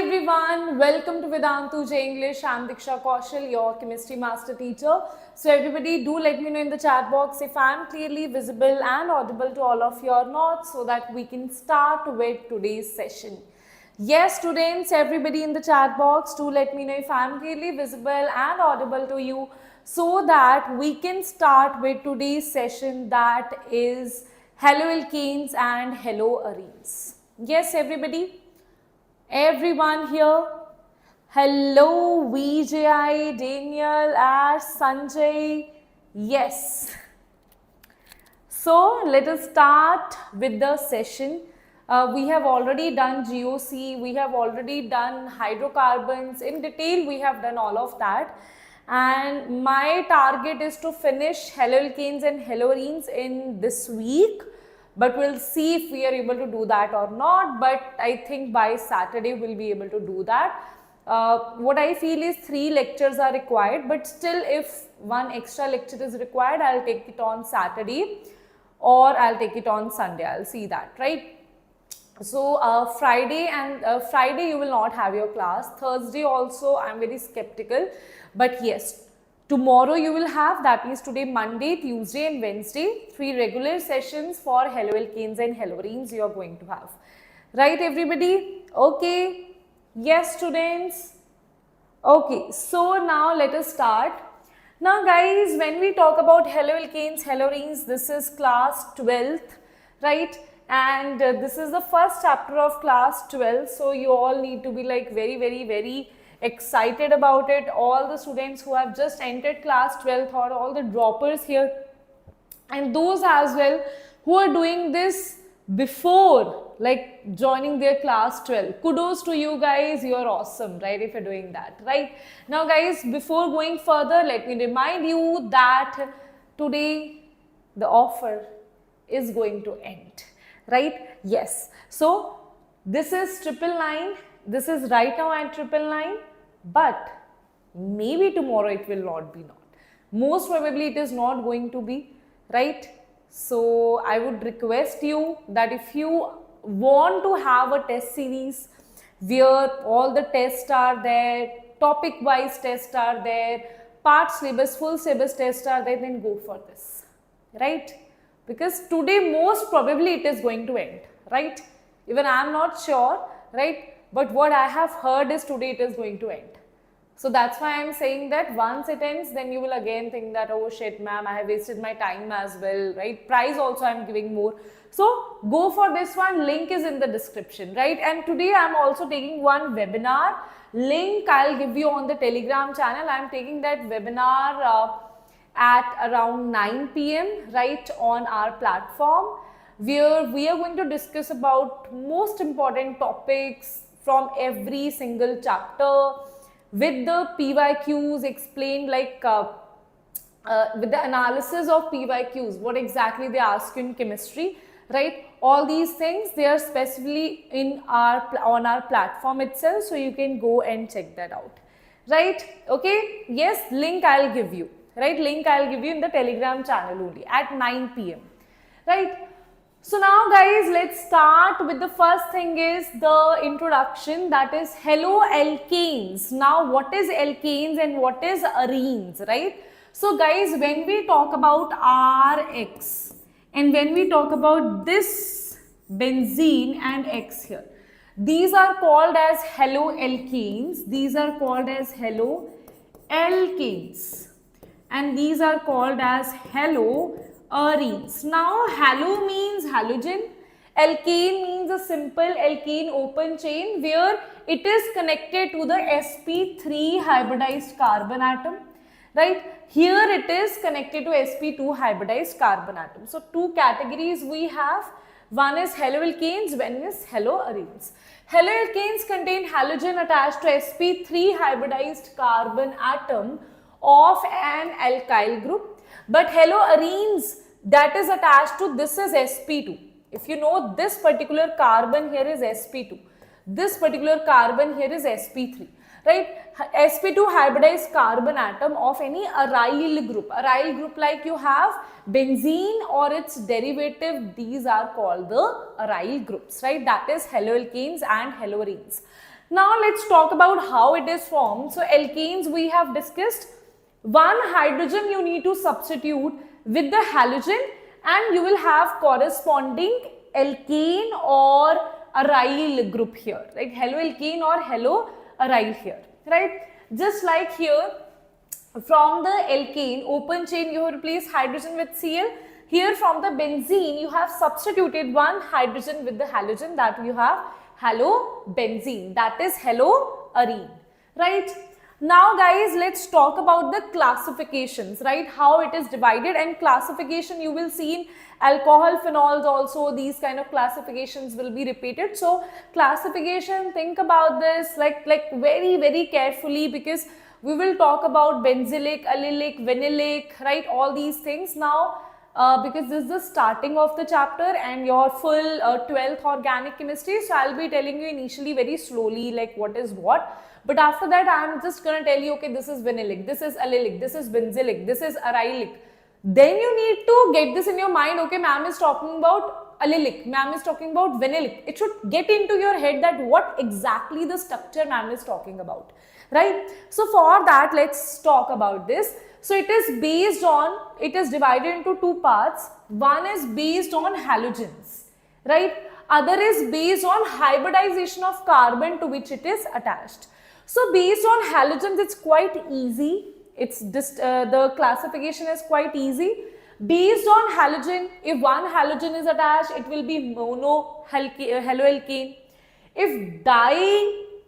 everyone, welcome to Vedantu JEE English. I'm Diksha Kaushal, your chemistry master teacher. So everybody do let me know in the chat box if I'm clearly visible and audible to all of your notes so that we can start with today's session. Yes students, everybody in the chat box, do let me know if I'm clearly visible and audible to you so that we can start with today's session, that is haloalkanes and haloarenes. Yes everybody? Everyone here? Hello Vijay, Daniel, Ash, Sanjay. Yes. So let us start with the session. We have already done GOC, we have already done hydrocarbons in detail, we have done all of that. And my target is to finish haloalkanes and haloarenes in this week. But we'll see if we are able to do that or not. But I think by Saturday we'll be able to do that. What I feel is 3 lectures are required. But still, if 1 extra lecture is required, I'll take it on Saturday or I'll take it on Sunday. I'll see that, right? So Friday you will not have your class. Thursday also I'm very skeptical. But yes, tomorrow you will have, that means today Monday, Tuesday and Wednesday, 3 regular sessions for haloalkanes and haloarenes you are going to have. Right everybody? Okay. Yes students? Okay. So now let us start. Now guys, when we talk about haloalkanes, haloarenes, this is class 12th, right? And this is the first chapter of class 12. So you all need to be like very excited about it. All the students who have just entered class 12th or all the droppers here and those as well who are doing this before like joining their class 12. Kudos to you guys, you are awesome, right, if you're doing that, right? Now guys, before going further, let me remind you that today the offer is going to end, right? Yes. So this is 999. This is right now at 999, but maybe tomorrow it will not be not. Most probably it is not going to be, right? So I would request you that if you want to have a test series where all the tests are there, topic wise tests are there, part syllabus, full syllabus tests are there, then go for this, right? Because today most probably it is going to end, right? Even I am not sure, right? But what I have heard is today it is going to end. So that's why I am saying that once it ends, then you will again think that, oh shit ma'am, I have wasted my time as well, right? Price also I am giving more. So go for this one, link is in the description, right? And today I am also taking one webinar. Link I'll give you on the Telegram channel. I am taking that webinar at around 9 PM, right, on our platform, where we are going to discuss about most important topics from every single chapter with the PYQs explained, like with the analysis of PYQs, what exactly they ask you in chemistry, right? All these things, they are specifically in on our platform itself, so you can go and check that out, right? Okay, yes, link I'll give you, right? Link I'll give you in the Telegram channel only at 9 PM, right? So now guys, let's start with the first thing is the introduction, that is haloalkanes. Now what is alkanes and what is arenes, right? So guys, when we talk about RX and when we talk about this benzene and X here, these are called as haloalkanes, these are called as haloalkanes, and these are called as haloarenes. Now halo means halogen, alkane means a simple alkane open chain where it is connected to the sp3 hybridized carbon atom, right? Here it is connected to sp2 hybridized carbon atom. So 2 categories we have, one is haloalkanes, one is haloarenes. Haloalkanes contain halogen attached to sp3 hybridized carbon atom of an alkyl group. But haloarenes, that is attached to, this is sp2. If you know, this particular carbon here is sp2. This particular carbon here is sp3, right? sp2 hybridized carbon atom of any aryl group. Aryl group like you have benzene or its derivative, these are called the aryl groups, right? That is haloalkanes and haloarenes. Now let's talk about how it is formed. So alkanes we have discussed. One hydrogen you need to substitute with the halogen and you will have corresponding alkane or aryl group here, like haloalkane or haloaryl here, right? Just like here, from the alkane open chain you have replaced hydrogen with Cl. Here from the benzene you have substituted one hydrogen with the halogen, that you have halobenzene, that is haloarene, right? Now guys, let's talk about the classifications, right? How it is divided, and classification you will see in alcohol phenols also, these kind of classifications will be repeated. So classification, think about this like very carefully, because we will talk about benzylic, allylic, vinylic, right? All these things now. Because this is the starting of the chapter and your full 12th organic chemistry, so I'll be telling you initially very slowly like what is what, but after that I'm just gonna tell you, okay, this is vinylic, this is allylic, this is benzylic, this is arylic. Then you need to get this in your mind, okay, ma'am is talking about allylic, ma'am is talking about vinylic. It should get into your head that what exactly the structure ma'am is talking about, right? So for that, let's talk about this. So it is based on, it is divided into two parts. One is based on halogens, right? Other is based on hybridization of carbon to which it is attached. So based on halogens, it's quite easy. It's just, the classification is quite easy. Based on halogen, if one halogen is attached, it will be mono haloalkane. If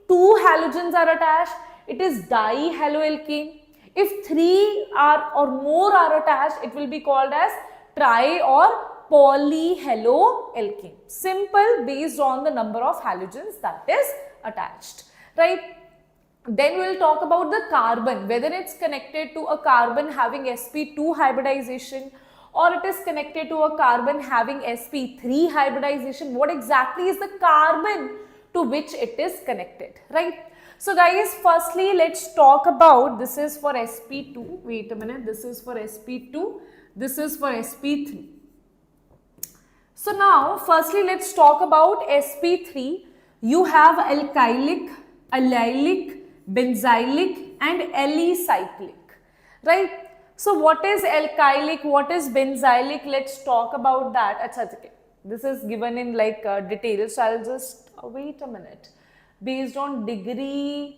two halogens are attached, it is dihaloalkane. If three or more are attached, it will be called as tri or polyhaloalkane. Simple, based on the number of halogens that is attached, right? Then we will talk about the carbon, whether it's connected to a carbon having sp2 hybridization or it is connected to a carbon having sp3 hybridization. What exactly is the carbon to which it is connected, right? So guys, firstly let's talk about, this is for sp2, wait a minute, this is for sp2, this is for sp3. So now firstly let's talk about sp3. You have alkylic, allylic, benzylic and alicyclic, right? So what is alkylic, what is benzylic? Let's talk about that. Okay. This is given in like details, so I'll just wait a minute. Based on degree,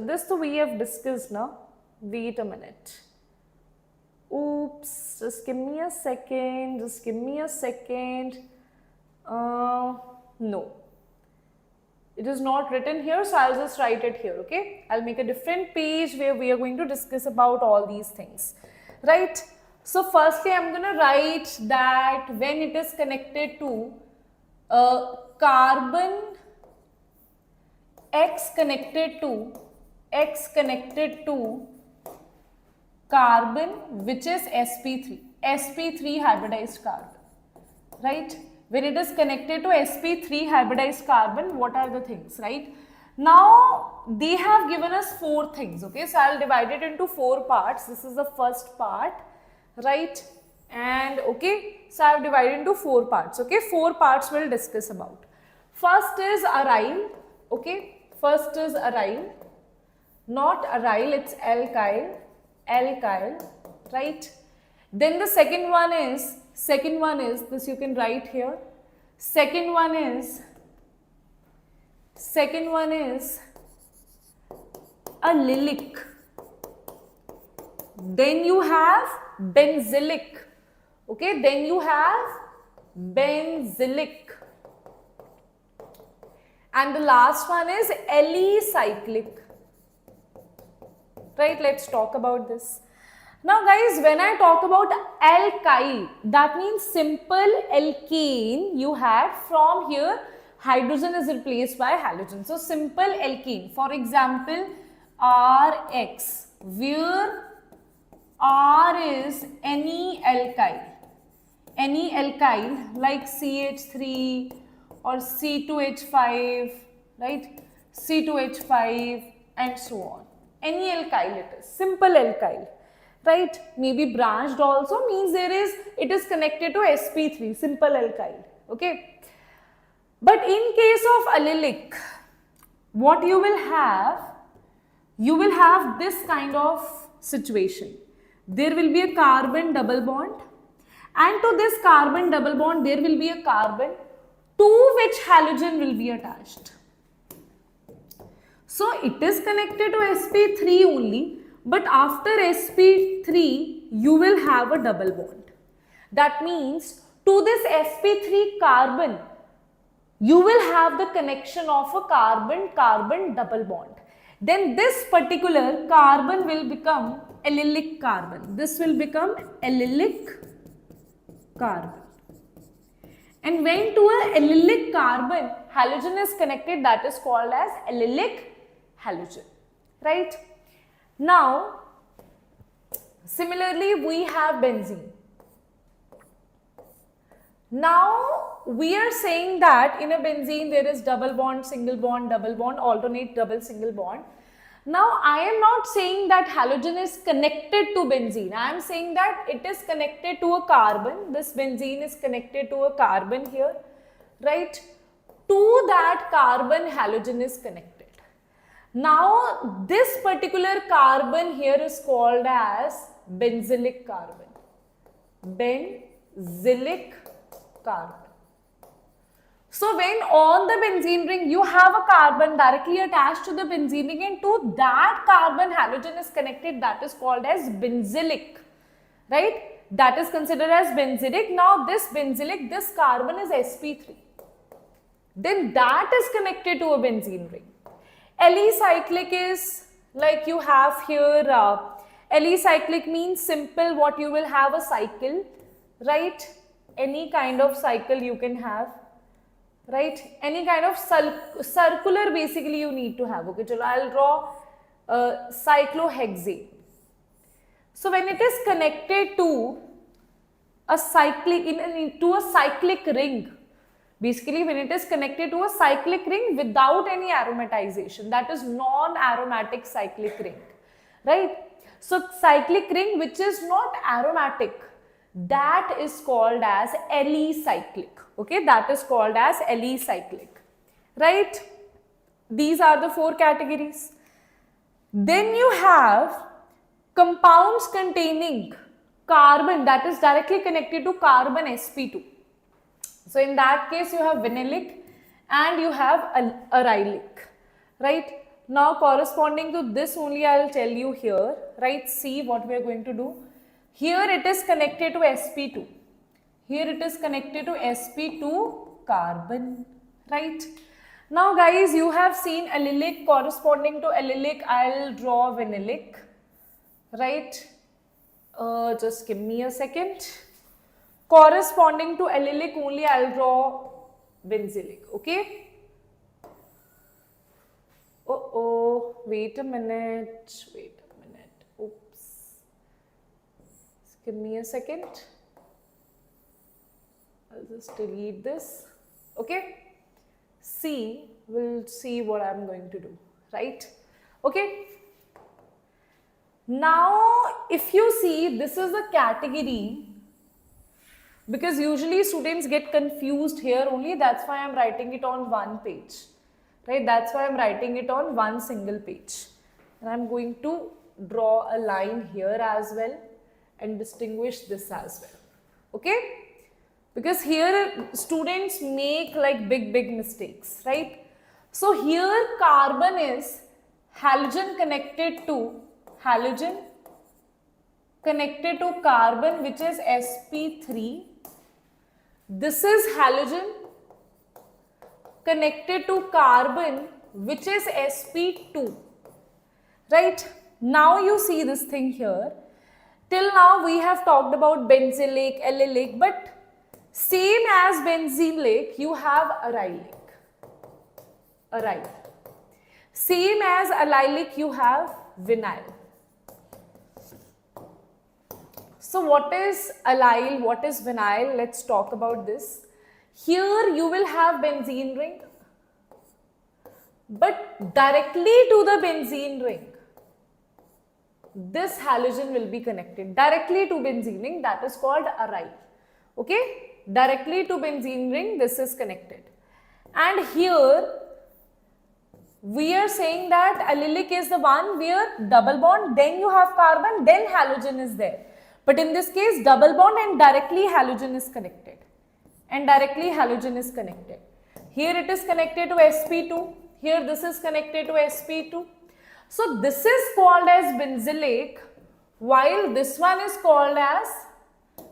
this we have discussed now. Wait a minute. Oops, just give me a second, just give me a second. No, it is not written here, so I'll just write it here, okay? I'll make a different page where we are going to discuss about all these things, right? So firstly, I'm going to write that when it is connected to carbon X connected to carbon which is sp3 hybridized carbon, right? When it is connected to sp3 hybridized carbon, what are the things, right? Now they have given us four things, okay? So I'll divide it into four parts. This is the first part, right? And okay, so I've divided into four parts, okay? Four parts we'll discuss about. First is aryl, okay? First is aryl, not aryl, it's alkyl, right? Then the second one is this, you can write here. Second one is allylic. Then you have benzylic, okay? Then you have benzylic. And the last one is alicyclic, right? Let's talk about this. Now guys, when I talk about alkyl, that means simple alkane you had. From here, hydrogen is replaced by halogen. So simple alkane, for example, Rx, where R is any alkyl like CH3 or C2H5, right? C2H5 and so on. Any alkyl it is, simple alkyl, right? Maybe branched also, means it is connected to sp3, simple alkyl, okay? But in case of allylic, what you will have this kind of situation. There will be a carbon double bond, and to this carbon double bond there will be a carbon to which halogen will be attached. So it is connected to sp3 only, but after sp3 you will have a double bond. That means to this sp3 carbon you will have the connection of a carbon-carbon double bond. Then this particular carbon will become allylic carbon. This will become allylic carbon. And when to a allylic carbon halogen is connected, that is called as allylic halogen, right? Now, similarly we have benzene. Now, we are saying that in a benzene there is double bond, single bond, double bond, alternate double, single bond. Now, I am not saying that halogen is connected to benzene. I am saying that it is connected to a carbon. This benzene is connected to a carbon here, right? To that carbon, halogen is connected. Now, this particular carbon here is called as benzylic carbon. Benzylic carbon. So when on the benzene ring you have a carbon directly attached to the benzene ring, and to that carbon halogen is connected, that is called as benzylic, right? That is considered as benzylic. Now this benzylic, this carbon is sp3. Then that is connected to a benzene ring. Alicyclic is like you have here, alicyclic means simple, what you will have a cycle, right? Any kind of cycle you can have, right? Any kind of circular basically you need to have. Okay, so I'll draw cyclohexane. So when it is connected to a cyclic, to a cyclic ring, basically when it is connected to a cyclic ring without any aromatization, that is non-aromatic cyclic ring, right? So cyclic ring which is not aromatic, that is called as alicyclic. Okay, that is called as alicyclic, right? These are the four categories. Then you have compounds containing carbon that is directly connected to carbon sp2. So in that case you have vinylic and you have arylic, right? Now corresponding to this only I will tell you here, right? See what we are going to do. Here it is connected to sp2. Here it is connected to sp2 carbon, right? Now guys, you have seen allylic, corresponding to allylic I will draw vinylic, right? Just give me a second. Corresponding to allylic only I will draw benzylic, okay? Wait a minute. Oops. Just give me a second. I'll just delete this, okay? We'll see what I'm going to do, right? Okay. Now, if you see, this is a category, because usually students get confused here only, that's why I'm writing it on one page, right? That's why I'm writing it on one single page. And I'm going to draw a line here as well and distinguish this as well, okay? Because here students make like big mistakes, right? So here carbon is halogen connected to carbon which is sp3. This is halogen connected to carbon which is sp2, right? Now you see this thing here. Till now we have talked about benzylic, allylic, but same as benzylic, you have arylic. Same as allylic, you have vinyl. So what is allyl, what is vinyl? Let's talk about this. Here you will have benzene ring, but directly to the benzene ring, this halogen will be connected directly to benzene ring, that is called aryl. Okay? Directly to benzene ring, this is connected. And here We are saying that allylic is the one where double bond, then you have carbon, then halogen is there. But in this case, double bond and directly halogen is connected. And directly halogen is connected. Here it is connected to sp2. Here this is connected to sp2. So this is called as benzylic, while this one is called as,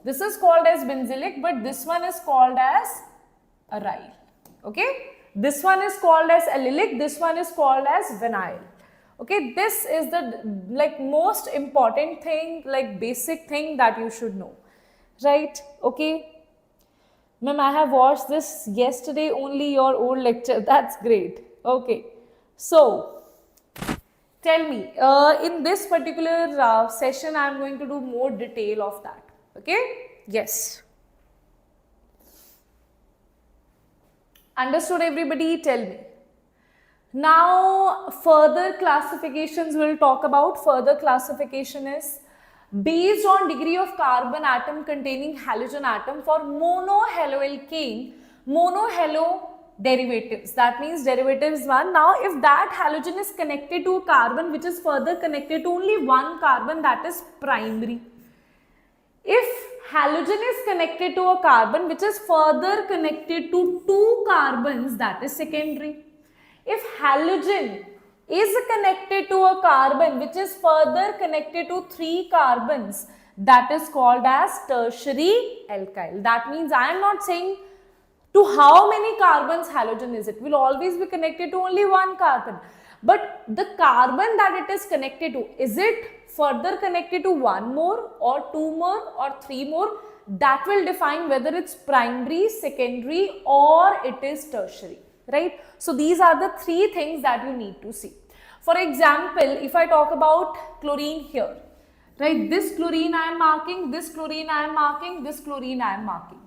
this is called as benzylic, but this one is called as aryl. Okay. This one is called as allylic, this one is called as vinyl. Okay, this is the most important thing, basic thing that you should know, right? Okay, ma'am, I have watched this yesterday only, your old lecture. That's great. Okay, so tell me, in this particular session, I am going to do more detail of that. Okay, yes. Understood everybody? Tell me. Now further classifications we'll talk about. Further classification is based on degree of carbon atom containing halogen atom for monohaloalkane, monohalo derivatives. That means derivatives 1. Now if that halogen is connected to a carbon which is further connected to only one carbon, that is primary. If halogen is connected to a carbon which is further connected to two carbons, that is secondary. If halogen is connected to a carbon which is further connected to three carbons, that is called as tertiary alkyl. That means I am not saying to how many carbons halogen is. It will always be connected to only one carbon. But the carbon that it is connected to, is it further connected to one more or two more or three more? That will define whether it's primary, secondary or it is tertiary, right? So these are the three things that you need to see. For example, if I talk about chlorine here, right? This chlorine I am marking, this chlorine I am marking, this chlorine I am marking.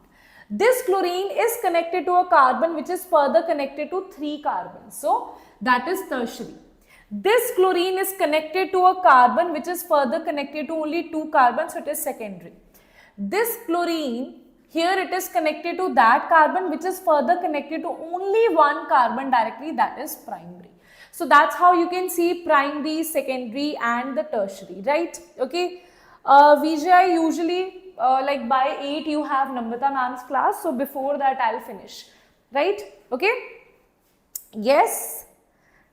This chlorine is connected to a carbon which is further connected to three carbons. So that is tertiary. This chlorine is connected to a carbon which is further connected to only two carbons, so it is secondary. This chlorine, here it is connected to that carbon which is further connected to only one carbon directly, that is primary. So that's how you can see primary, secondary and the tertiary, right? Okay. Vijay, usually by 8 you have Namrata ma'am's class, so before that I'll finish, right? Okay. Yes.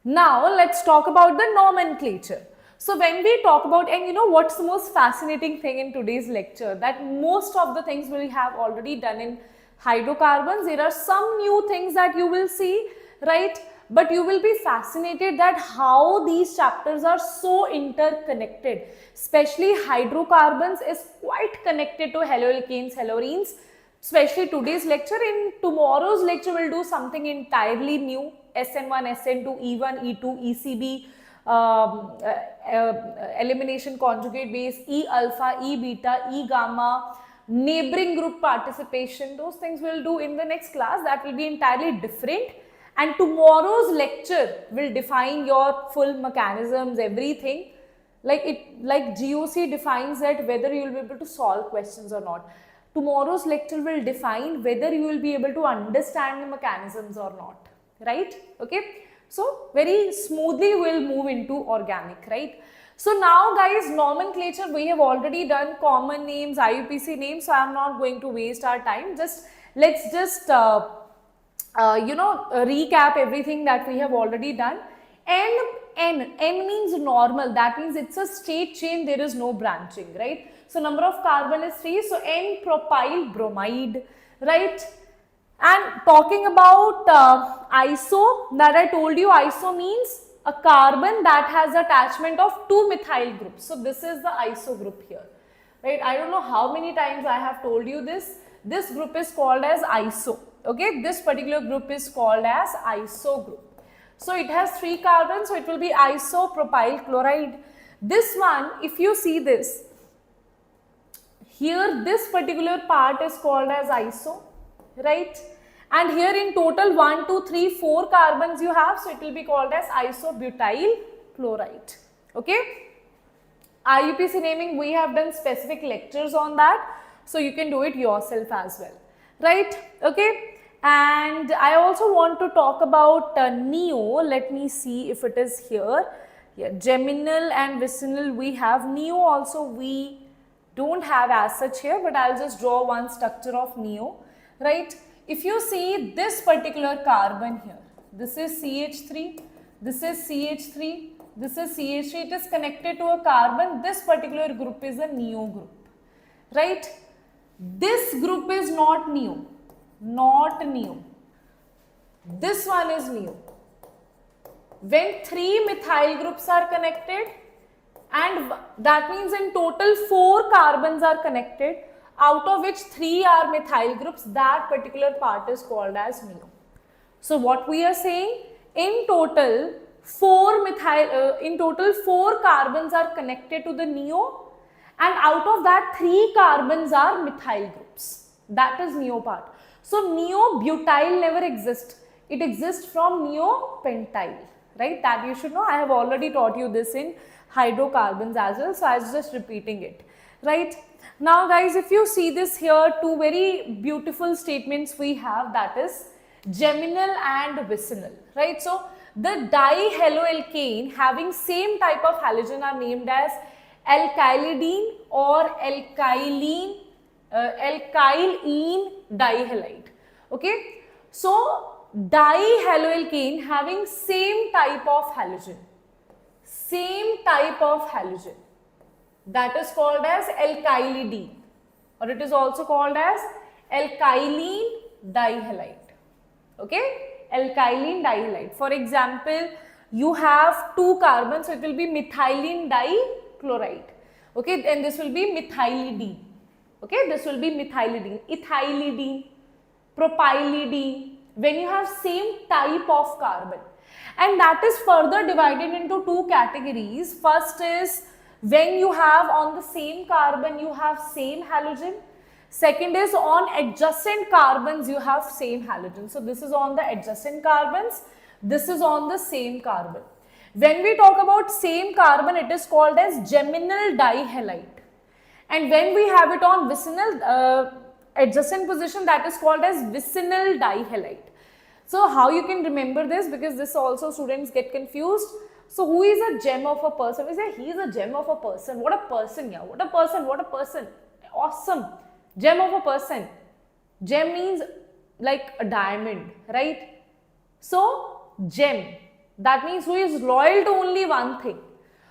Now let's talk about the nomenclature. So when we talk about, and you know what's the most fascinating thing in today's lecture, that most of the things we have already done in hydrocarbons. There are some new things that you will see, right? But you will be fascinated that how these chapters are so interconnected. Especially hydrocarbons is quite connected to haloalkanes, haloarenes. Especially today's lecture. In tomorrow's lecture, we'll do something entirely new. SN1, SN2, E1, E2, ECB, elimination conjugate base, E alpha, E beta, E gamma, neighboring group participation. Those things we'll do in the next class. That will be entirely different. And tomorrow's lecture will define your full mechanisms, everything. Like GOC defines that whether you will be able to solve questions or not. Tomorrow's lecture will define whether you will be able to understand the mechanisms or not, right? Okay. So very smoothly we'll move into organic, right? So now guys, nomenclature we have already done, common names, IUPAC names. So I'm not going to waste our time. Let's just recap everything that we have already done. N means normal. That means it's a straight chain. There is no branching, right? So number of carbon is 3. So N propyl bromide, right? And talking about iso, that I told you, iso means a carbon that has attachment of two methyl groups. So this is the iso group here, right? I don't know how many times I have told you this. This group is called as iso. Okay, this particular group is called as iso group. So it has 3 carbons, so it will be isopropyl chloride. This one, if you see this, here this particular part is called as iso, right? And here in total 1, 2, 3, 4 carbons you have, so it will be called as isobutyl chloride. Okay? IUPAC naming, we have done specific lectures on that, so you can do it yourself as well, right? Okay? And I also want to talk about neo. Let me see if it is here. Yeah, geminal and vicinal we have. Neo also we don't have as such here, but I'll just draw one structure of neo, right? If you see this particular carbon here, this is CH3, this is CH3, this is CH3, it is connected to a carbon. This particular group is a neo group, right? This group is not neo, not neo. This one is neo. When 3 methyl groups are connected, and that means in total 4 carbons are connected, out of which 3 are methyl groups, that particular part is called as neo. So what we are saying, in total 4 carbons are connected to the neo, and out of that 3 carbons are methyl groups. That is neo part. So neo-butyl never exists. It exists from neo-pentyl, right? That you should know. I have already taught you this in hydrocarbons as well, so I was just repeating it, right? Now guys, if you see this here, 2 very beautiful statements we have, that is geminal and vicinal, right? So the dihaloalkane having same type of halogen are named as alkylidene or alkylene dihalide. Okay, so dihaloalkane having same type of halogen, that is called as alkylidene, or it is also called as alkylene dihalide. Okay, alkylene dihalide. For example, you have 2 carbons, so it will be methylene dichloride. Okay, and this will be methylidene. Okay, this will be methylidene, ethylidene, propylidene, when you have same type of carbon. And that is further divided into 2 categories. First is when you have on the same carbon you have same halogen. Second is on adjacent carbons you have same halogen. So this is on the adjacent carbons, this is on the same carbon. When we talk about same carbon, it is called as geminal dihalide. And when we have it on vicinal adjacent position, that is called as vicinal dihalide. So how you can remember this, because this also students get confused. So who is a gem of a person? We say he is a gem of a person. What a person, yeah. What a person, what a person. Awesome. Gem of a person. Gem means like a diamond, right? So gem, that means who is loyal to only one thing.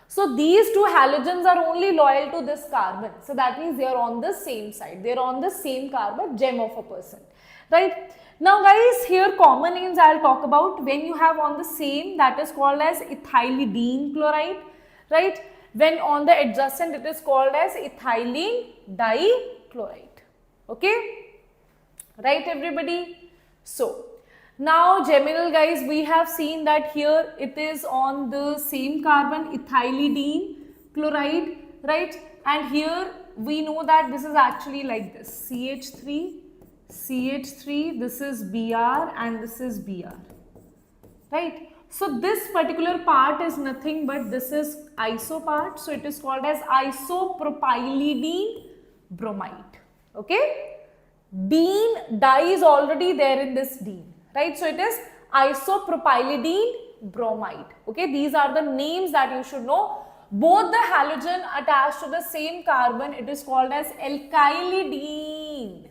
So these 2 halogens are only loyal to this carbon. So that means they are on the same side. They are on the same carbon, gem of a person, right? Now guys, here common names I will talk about. When you have on the same, that is called as ethylidene chloride, right? When on the adjacent, it is called as ethylene dichloride. Okay, right everybody? So now geminal guys, we have seen that here it is on the same carbon, ethylidene chloride, right? And here we know that this is actually like this, CH3, CH3, this is Br and this is Br, right? So this particular part is nothing but this is iso part, so it is called as isopropylidene bromide. Okay, dene, di is already there in this dene, right? So it is isopropylidene bromide. Okay, these are the names that you should know. Both the halogen attached to the same carbon, it is called as alkylidene.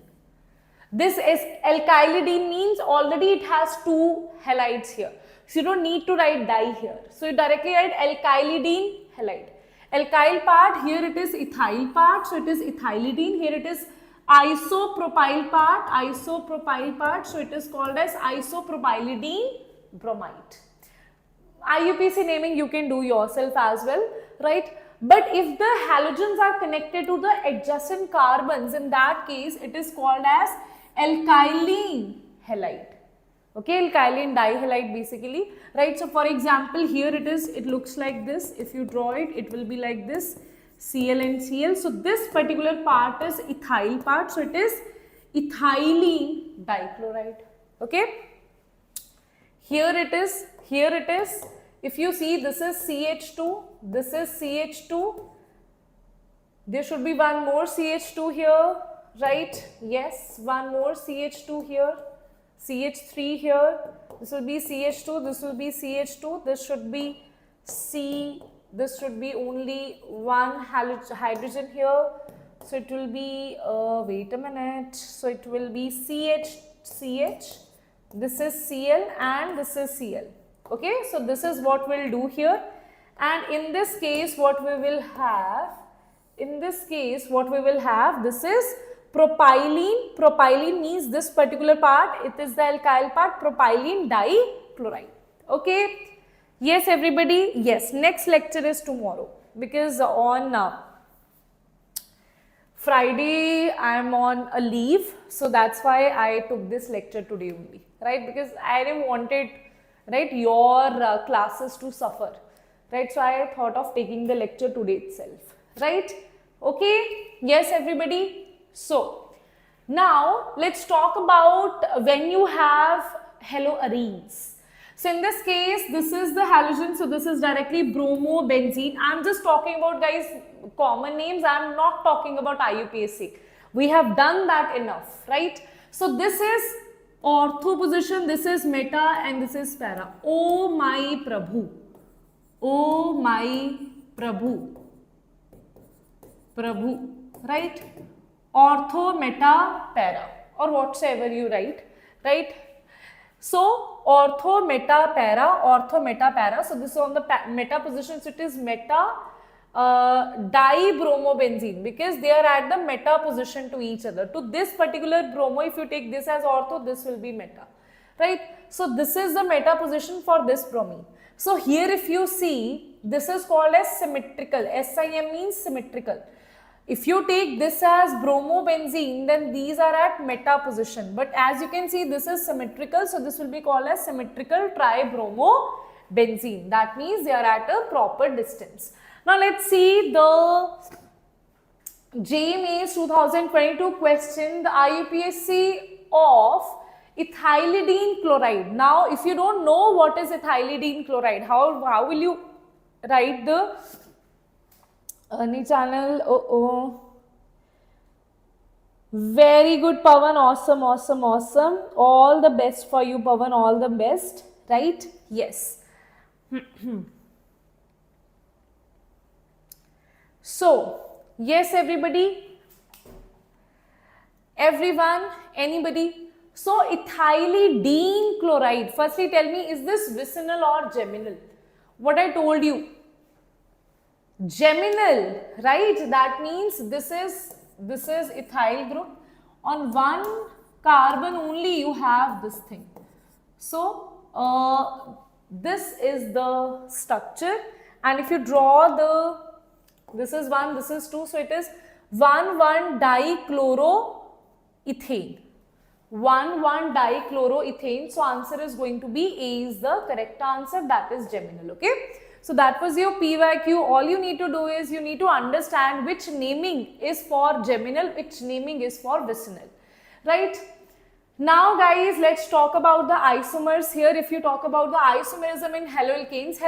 This is alkylidene means already it has 2 halides here. So you don't need to write di here. So you directly write alkylidene halide. Alkyl part, here it is ethyl part, so it is ethylidene. Here it is isopropyl part, so it is called as isopropylidene bromide. IUPAC naming you can do yourself as well, right? But if the halogens are connected to the adjacent carbons, in that case it is called as alkylene halide. Okay, alkylene dihalide basically, right? So for example, here it is, it looks like this. If you draw it, it will be like this, Cl and Cl. So this particular part is ethyl part, so it is ethylene dichloride. Okay, here it is, if you see, this is CH2, this is CH2, there should be one more CH2 here, right? Yes, one more CH2 here, CH3 here, this will be CH2, this will be CH2, this should be C, this should be only one hydrogen here, so it will be, wait a minute, so it will be CH, this is Cl and this is Cl, okay, so this is what we'll do here, and in this case what we will have, this is propylene. Propylene means this particular part, it is the alkyl part, propylene dichloride. Okay. Yes, everybody. Yes. Next lecture is tomorrow, because on Friday I am on a leave, so that's why I took this lecture today only, right? Because I didn't want it, right, your classes to suffer, right? So I thought of taking the lecture today itself, right? Okay. Yes, everybody. So, now let's talk about when you have haloarenes. So, in this case, this is the halogen. So, this is directly bromobenzene. I am just talking about, guys, common names. I am not talking about IUPAC. We have done that enough, right? So, this is ortho position, this is meta, and this is para. Oh my Prabhu. Oh my Prabhu. Prabhu, right? Ortho, meta, para, or whatsoever you write, right? So, ortho, meta, para. So, this is on the meta position. So, it is meta dibromobenzene, because they are at the meta position to each other. To this particular bromo, if you take this as ortho, this will be meta, right? So, this is the meta position for this bromine. So, here if you see, this is called as symmetrical. SIM means symmetrical. If you take this as bromobenzene, then these are at meta position. But as you can see, this is symmetrical. So, this will be called as symmetrical tribromobenzene. That means they are at a proper distance. Now, let's see the JEE Mains 2022 question, the IUPAC of ethylidene chloride. Now, if you don't know what is ethylidene chloride, how will you write the channel? Very good, Pavan. Awesome. All the best for you, Pavan. All the best. Right? Yes. So, yes, everybody. Everyone. Anybody. So, ethylidene chloride. Firstly, tell me, is this vicinal or geminal? What I told you. Geminal, right? That means this is ethyl group. On one carbon only you have this thing. So, this is the structure, and if you draw this is 1, this is 2, so it is 1,1-dichloroethane. 1,1-dichloroethane. So, answer is going to be A is the correct answer, that is geminal, okay? So, that was your PYQ. All you need to do is you need to understand which naming is for geminal, which naming is for vicinal, right? Now, guys, let's talk about the isomers here. If you talk about the isomerism in haloalkanes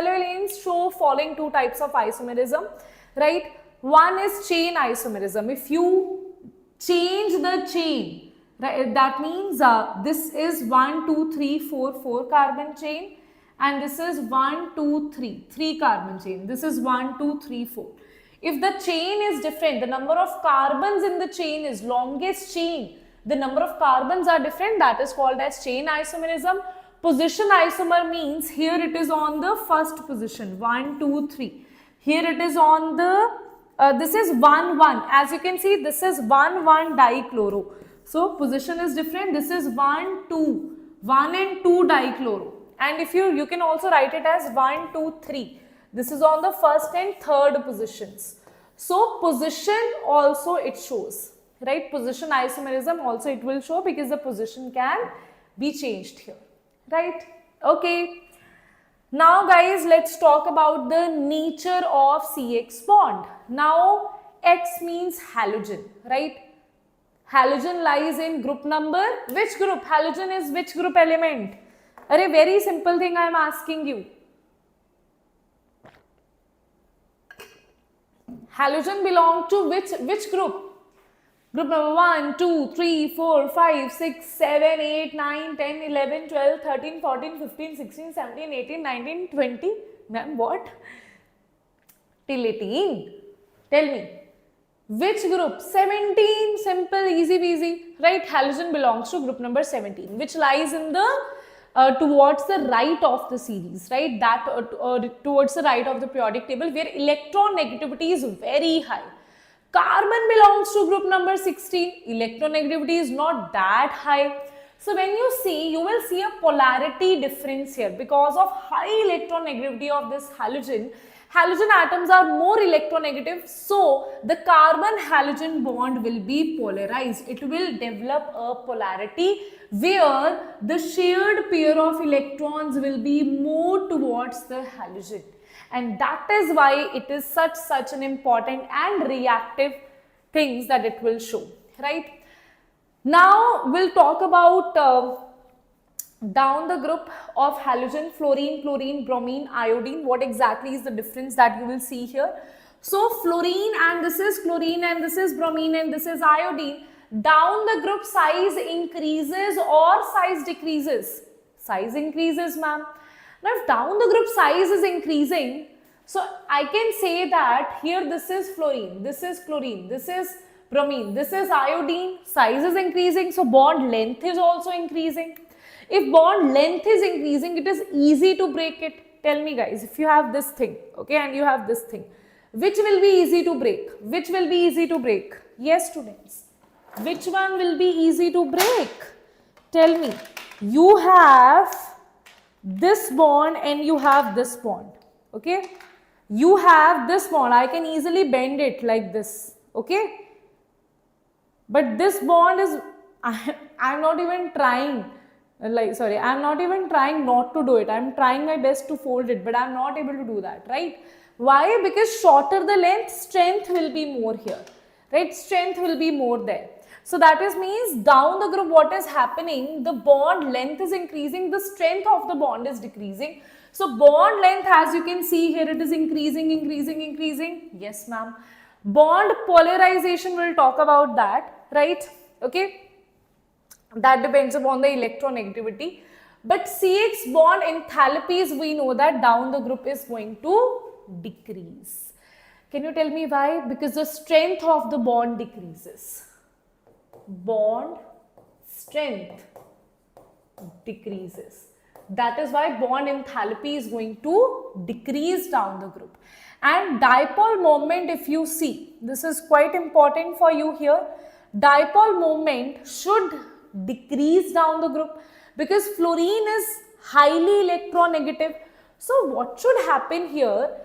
show following two types of isomerism, right? One is chain isomerism. If you change the chain, right, that means this is 1, 2, 3, 4 carbon chain. And this is 1, 2, 3 carbon chain. This is 1, 2, 3, 4. If the chain is different, the number of carbons in the chain is longest chain, the number of carbons are different, that is called as chain isomerism. Position isomer means here it is on the first position, 1, 2, 3. Here it is on the, this is 1, 1. As you can see, this is 1, 1 dichloro. So, position is different. This is 1, 2, 1 and 2 dichloro. And if you can also write it as 1, 2, 3. This is on the first and third positions. So, position also it shows, right? Position isomerism also it will show, because the position can be changed here, right? Okay. Now, guys, let's talk about the nature of CX bond. Now, X means halogen, right? Halogen lies in group number. Which group? Halogen is which group element? A very simple thing I am asking you. Halogen belong to which group? Group number 1, 2, 3, 4, 5, 6, 7, 8, 9, 10, 11, 12, 13, 14, 15, 16, 17, 18, 19, 20. Ma'am, what? Till 18. Tell me. Which group? 17. Simple, easy peasy. Right? Halogen belongs to group number 17, which lies in the towards the right of the series, right? That towards the right of the periodic table, where electron negativity is very high. Carbon belongs to group number 16. Electronegativity is not that high. So when you see, you will see a polarity difference here because of high electronegativity of this halogen. Halogen atoms are more electronegative, so the carbon halogen bond will be polarized. It will develop a polarity where the shared pair of electrons will be more towards the halogen. And that is why it is such an important and reactive things that it will show, right? Now we'll talk about down the group of halogen, fluorine, chlorine, bromine, iodine. What exactly is the difference that you will see here? So fluorine, and this is chlorine, and this is bromine, and this is iodine. Down the group, size increases or size decreases? Size increases, ma'am. Now, if down the group size is increasing, so I can say that here this is fluorine, this is chlorine, this is bromine, this is iodine, size is increasing, so bond length is also increasing. If bond length is increasing, it is easy to break it. Tell me guys, if you have this thing, okay, and you have this thing, which will be easy to break? Which will be easy to break? Yes, students. Which one will be easy to break? Tell me. You have this bond and you have this bond, okay? You have this bond, I can easily bend it like this, okay? But this bond is, I'm not even trying, I'm not even trying not to do it. I'm trying my best to fold it, but I'm not able to do that, right? Why? Because shorter the length, strength will be more here, right? Strength will be more there. So that is means down the group what is happening, the bond length is increasing, the strength of the bond is decreasing. So bond length, as you can see here, it is increasing, increasing, increasing. Yes, ma'am. Bond polarization, we'll talk about that, right? Okay. That depends upon the electronegativity. But CX bond enthalpies, we know that down the group is going to decrease. Can you tell me why? Because the strength of the bond decreases. Bond strength decreases. That is why bond enthalpy is going to decrease down the group. And dipole moment, if you see, this is quite important for you here. Dipole moment should decrease down the group because fluorine is highly electronegative. So what should happen here?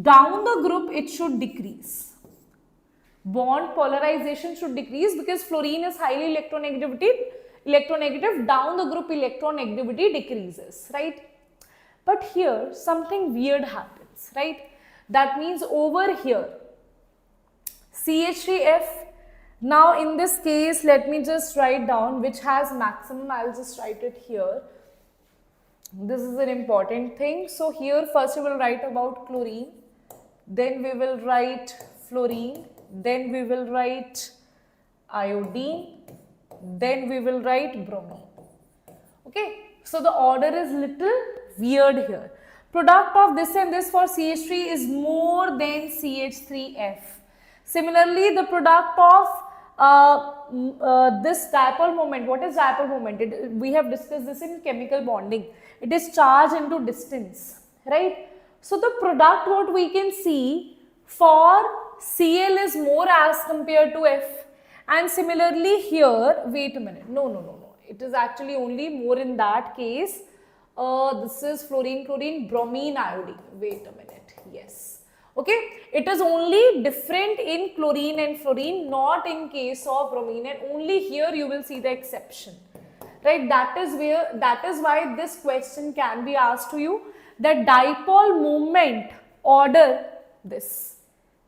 Down the group it should decrease. Bond polarization should decrease because fluorine is highly electronegative, down the group electronegativity decreases, right? But here something weird happens, right? That means over here, CH3F, now in this case, let me just write down which has maximum, I'll just write it here. This is an important thing. So here first we will write about chlorine, then we will write fluorine, then we will write iodine, then we will write bromine. Okay, so the order is little weird here. Product of this and this for CH3 is more than CH3F. Similarly, the product of this dipole moment, what is dipole moment? We have discussed this in chemical bonding. It is charge into distance, right? So the product, what we can see for Cl is more as compared to F, and similarly here, wait a minute, no, it is actually only more in that case. This is fluorine, chlorine, bromine, iodine, wait a minute, yes, okay, it is only different in chlorine and fluorine, not in case of bromine, and only here you will see the exception, right? That is why this question can be asked to you, the dipole moment order this.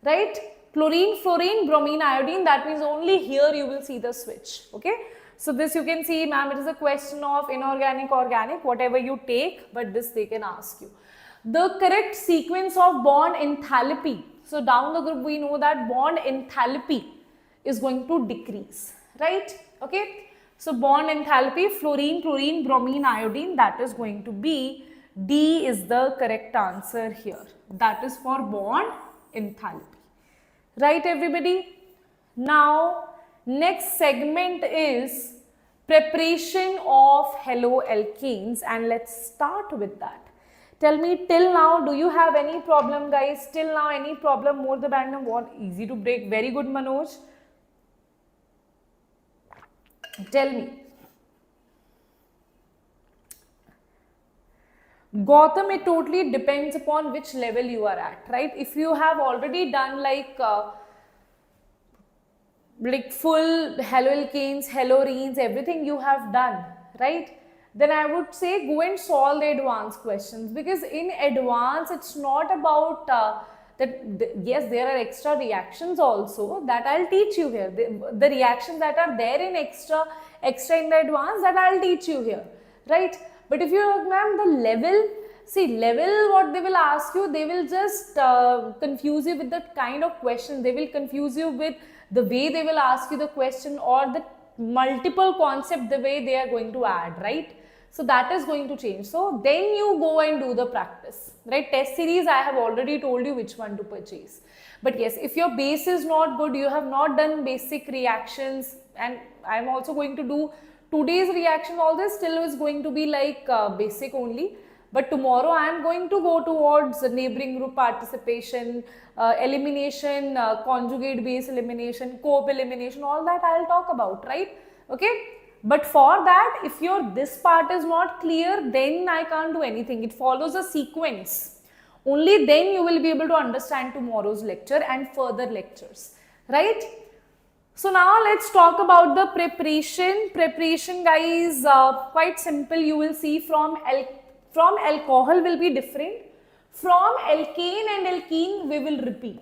Right? Chlorine, fluorine, bromine, iodine, that means only here you will see the switch. Okay? So this you can see, ma'am, it is a question of inorganic, organic, whatever you take, but this they can ask you. The correct sequence of bond enthalpy. So down the group we know that bond enthalpy is going to decrease, right? Okay. So bond enthalpy, fluorine, chlorine, bromine, iodine, that is going to be D is the correct answer here. That is for bond enthalpy. Right, everybody? Now, next segment is preparation of haloalkanes, and let's start with that. Tell me, till now, do you have any problem, guys? Till now, any problem? More the band what? Easy to break. Very good, Manoj. Tell me. Gautam, it totally depends upon which level you are at, right? If you have already done like full haloalkanes, haloarenes, everything you have done, right? Then I would say go and solve the advanced questions, because in advance it's not about yes, there are extra reactions also that I'll teach you here. The reactions that are there in extra in the advance, that I'll teach you here, right? But if you remember the level, see level, what they will ask you, they will just confuse you with the kind of question. They will confuse you with the way they will ask you the question, or the multiple concept, the way they are going to add, right? So that is going to change. So then you go and do the practice, right? Test series, I have already told you which one to purchase. But yes, if your base is not good, you have not done basic reactions, and I am also going to do today's reaction, all this still is going to be like basic only. But tomorrow I am going to go towards neighboring group participation, elimination, conjugate base elimination, cope elimination, all that I will talk about, right? Okay. But for that, if your this part is not clear, then I can't do anything. It follows a sequence. Only then you will be able to understand tomorrow's lecture and further lectures, right? So now let's talk about the preparation. Preparation, guys, quite simple. You will see from alcohol will be different. From alkane and alkene, we will repeat.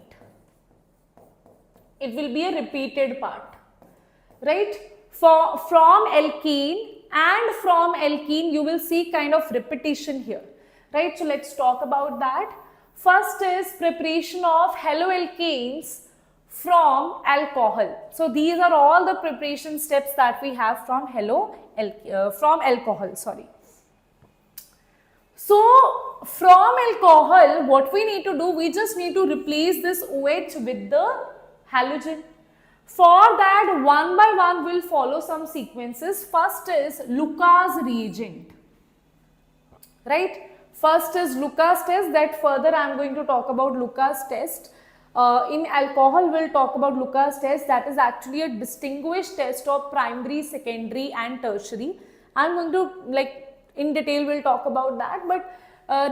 It will be a repeated part, right? From alkene and from alkene, you will see kind of repetition here, right? So let's talk about that. First is preparation of haloalkanes from alcohol. So these are all the preparation steps that we have from alcohol, sorry. So from alcohol, what we need to do, we just need to replace this OH with the halogen. For that, one by one we'll follow some sequences. First is Lucas reagent, right? First is Lucas test, that further I am going to talk about Lucas test. In alcohol, we'll talk about Lucas test, that is actually a distinguished test of primary, secondary and tertiary. I'm going to in detail we'll talk about that, but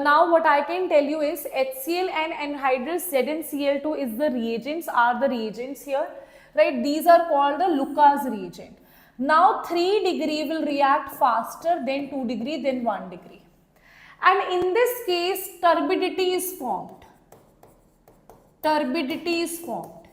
now what I can tell you is HCl and anhydrous ZnCl2 is the reagents, are the reagents here, right? These are called the Lucas reagent. Now 3 degree will react faster, then 2 degree, then 1 degree. And in this case, turbidity is formed. Turbidity is formed.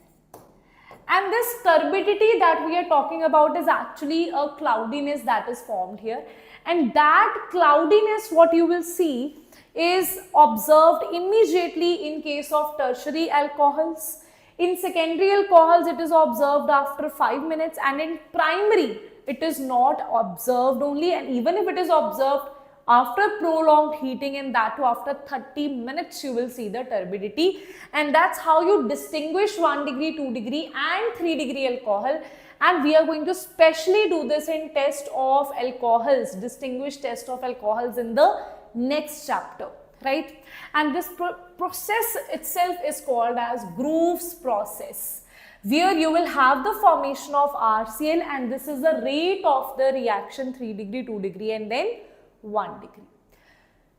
And this turbidity that we are talking about is actually a cloudiness that is formed here. And that cloudiness, what you will see, is observed immediately in case of tertiary alcohols. In secondary alcohols, it is observed after 5 minutes, and in primary, it is not observed only, and even if it is observed after prolonged heating, and that too after 30 minutes, you will see the turbidity. And that's how you distinguish 1 degree, 2 degree and 3 degree alcohol. And we are going to specially do this in test of alcohols, distinguished test of alcohols in the next chapter, right? And this process itself is called as Groove's process, where you will have the formation of RCl, and this is the rate of the reaction, 3 degree, 2 degree and then 1 degree.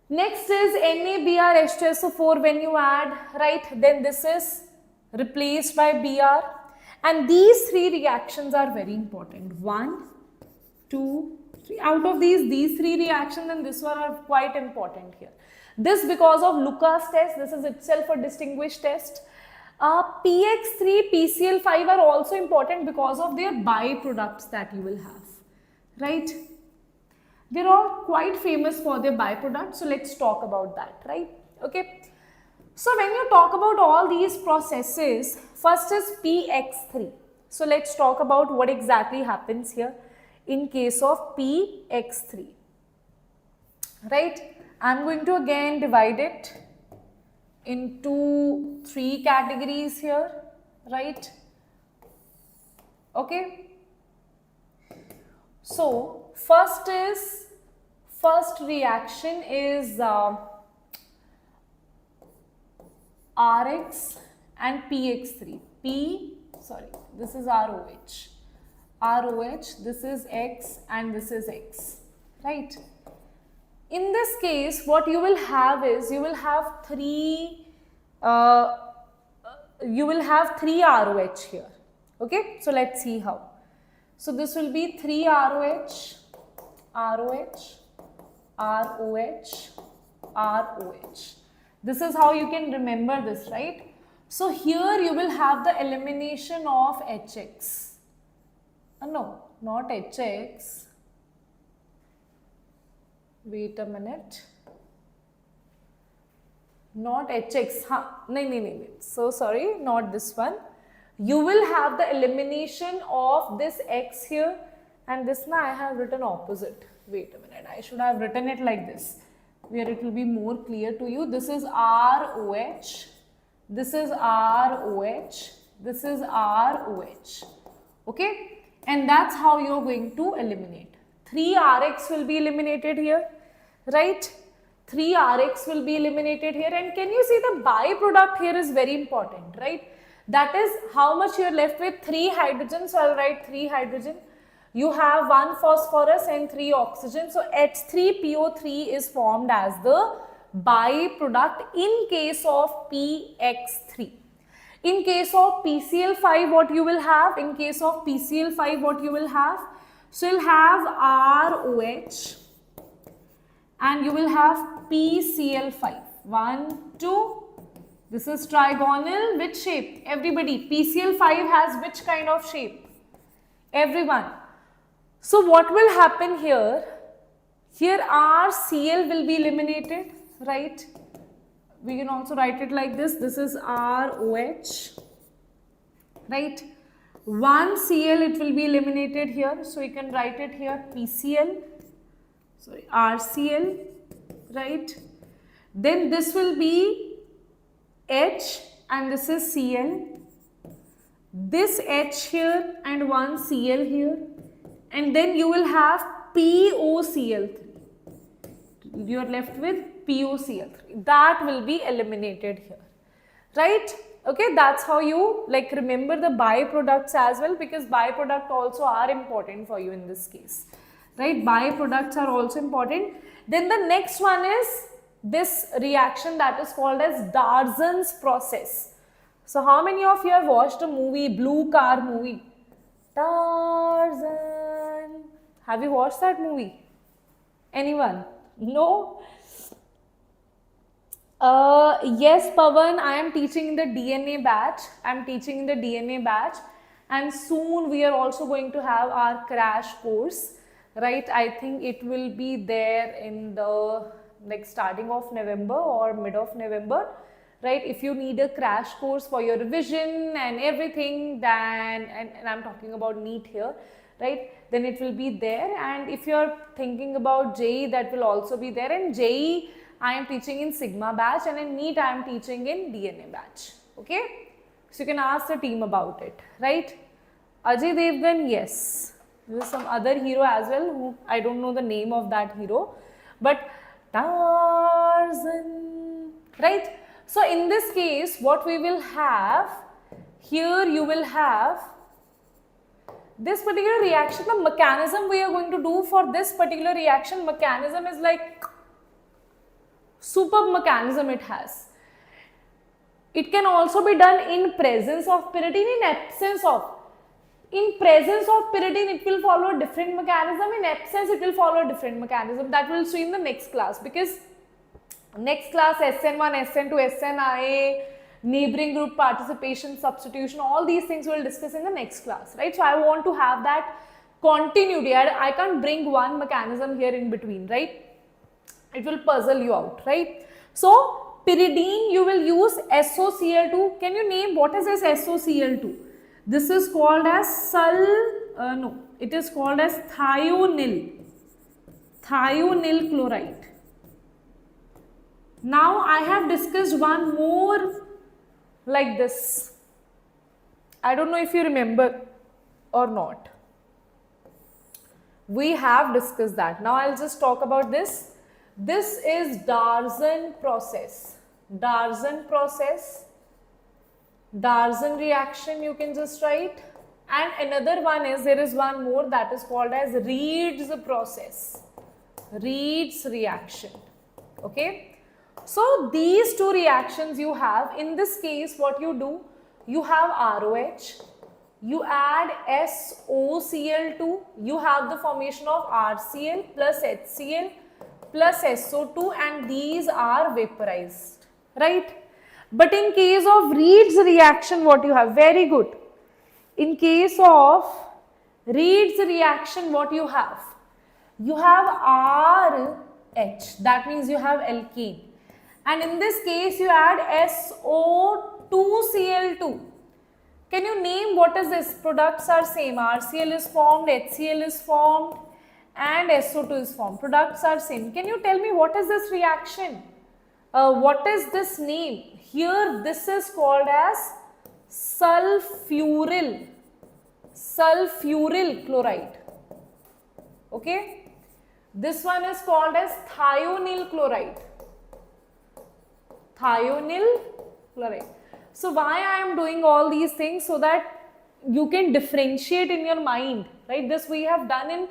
Next is NaBr H2SO4 when you add, right? Then this is replaced by Br. And these 3 reactions are very important. 1, 2, 3. Out of these 3 reactions and this one are quite important here. This because of Lucas test, this is itself a distinguished test. PX3, PCl5 are also important because of their byproducts that you will have, right? They're all quite famous for their byproducts, so let's talk about that, right? Okay. So when you talk about all these processes, first is PX3. So let's talk about what exactly happens here in case of PX3. Right? I'm going to again divide it into 3 categories here, right? Okay. So first reaction is Rx and PX3. This is ROH. This is X and this is X, right? In this case, what you will have is you will have three ROH here. Okay, so let's see how. So this will be 3 ROH, ROH. This is how you can remember this, right? So here you will have the elimination of HX. No, not HX. Wait a minute. Not HX. No. So sorry, not this one. You will have the elimination of this X here, and this now I have written opposite. Wait a minute. I should have written it like this, where it will be more clear to you. This is ROH. This is ROH. This is ROH. Okay? And that's how you're going to eliminate. 3 Rx will be eliminated here, right? 3 Rx will be eliminated here, and can you see the byproduct here is very important, right? That is how much you're left with. 3 hydrogens, so I'll write 3 hydrogen. You have 1 phosphorus and 3 oxygen, so H3PO3 is formed as the byproduct in case of PX3. In case of PCl5, what you will have? In case of PCl5, what you will have? So you'll have ROH and you will have PCl5. 1, 2. This is trigonal. Which shape? Everybody. PCl5 has which kind of shape? Everyone. So what will happen here? Here RCl will be eliminated, right? We can also write it like this. This is ROH, right? 1 Cl, it will be eliminated here. So you can write it here RCl, right? Then this will be H and this is Cl. This H here and 1 Cl here. And then you will have POCl3. You are left with POCl3. That will be eliminated here, right? Okay, that's how you remember the byproducts as well, because byproducts also are important for you in this case, right? Byproducts are also important. Then the next one is this reaction that is called as Darzen's process. So how many of you have watched a movie, Blue Car movie? Darzen. Have you watched that movie? Anyone? No? Yes, Pavan, I am teaching in the DNA batch. And soon we are also going to have our crash course, right? I think it will be there in the starting of November or mid of November, right? If you need a crash course for your revision and everything, then, and I'm talking about NEET here, right? Then it will be there. And if you're thinking about JEE, that will also be there. And JEE, I am teaching in Sigma batch, and in NEET, I am teaching in DNA batch. Okay? So you can ask the team about it, right? Ajay Devgan, yes. There is some other hero as well who I don't know the name of that hero, but Darzen, right? So in this case, what we will have here, you will have this particular reaction. The mechanism we are going to do for this particular reaction, mechanism is like superb mechanism it has. It can also be done in presence of pyridine, in absence of. In presence of pyridine, it will follow a different mechanism. In absence, it will follow a different mechanism. That will see in the next class, because next class SN1, SN2, SNIA, neighboring group participation, substitution, all these things we will discuss in the next class, right? So I want to have that continuity. I can't bring one mechanism here in between, right? It will puzzle you out, right? So pyridine, you will use SOCl2. Can you name what is this SOCl2? This is called as it is called as thionyl chloride. Now I have discussed one more like this. I don't know if you remember or not. We have discussed that. Now I'll just talk about this. This is Darzen process. Darzen process. Darzen reaction you can just write. And another one is, there is one more that is called as Reed's process. Reed's reaction. Okay. So these two reactions you have. In this case, what you do, you have ROH, you add SOCl2, you have the formation of RCl plus HCl plus SO2, and these are vaporized, right? But in case of Reed's reaction, what you have? Very good. In case of Reed's reaction, what you have? You have RH, that means you have alkene. And in this case, you add SO2Cl2. Can you name what is this? Products are same. RCl is formed, HCl is formed, and SO2 is formed. Products are same. Can you tell me what is this reaction? What is this name? Here, this is called as sulfuryl chloride. Okay. This one is called as thionyl chloride. Thionyl chloride. So why I am doing all these things? So that you can differentiate in your mind, right? This we have done in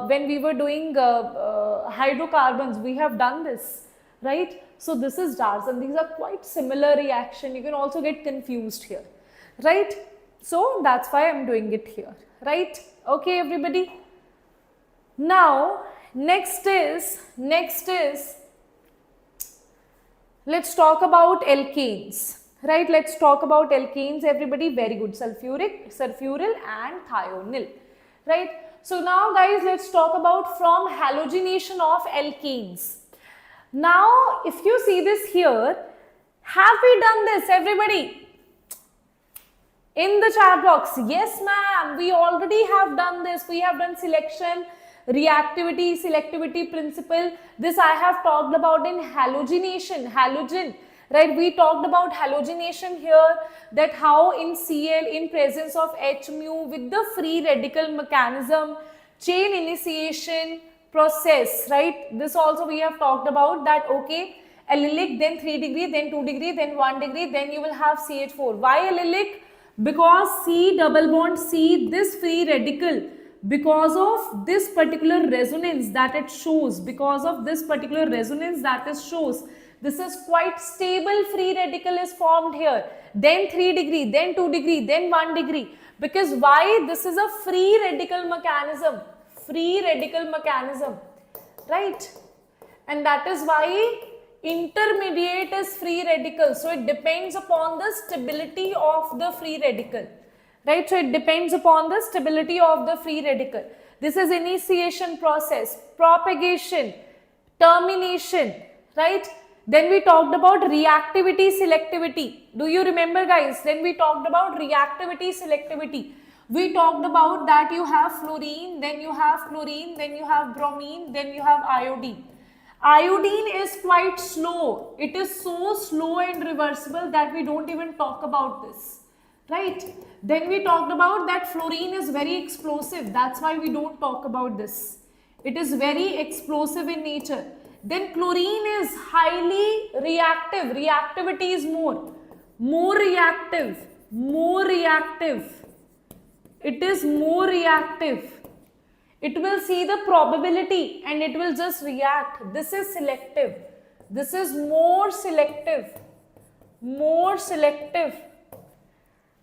when we were doing hydrocarbons, we have done this, right? So this is Darzen. These are quite similar reaction. You can also get confused here, right? So that's why I am doing it here, right? Okay, everybody. Now next is let's talk about alkanes, right? Let's talk about alkanes, everybody. Very good. Sulfuryl and thionyl, right? So now guys, let's talk about from halogenation of alkanes. Now if you see this here, have we done this, everybody? In the chat box, yes ma'am, we already have done this. We have done selection, reactivity, selectivity principle. This I have talked about in halogenation, halogen, right? We talked about halogenation here, that how in Cl, in presence of H mu with the free radical mechanism, chain initiation process, right? This also we have talked about that, okay, allylic, then 3 degree, then 2 degree, then 1 degree, then you will have CH4. Why allylic? Because C double bond C, this free radical, because of this particular resonance that it shows, this is quite stable free radical is formed here. Then 3 degree, then 2 degree, then 1 degree. Because why? This is a free radical mechanism, right? And that is why intermediate is free radical. So it depends upon the stability of the free radical. Right, so it depends upon the stability of the free radical. This is initiation process, propagation, termination, right? Then we talked about reactivity, selectivity. Do you remember guys? Then we talked about reactivity, selectivity. We talked about that you have fluorine, then you have chlorine, then you have bromine, then you have iodine. Iodine is quite slow. It is so slow and reversible that we don't even talk about this. Right? Then we talked about that fluorine is very explosive. That's why we don't talk about this. It is very explosive in nature. Then chlorine is highly reactive. Reactivity is more reactive. It is more reactive. It will see the probability and it will just react. This is selective. This is more selective.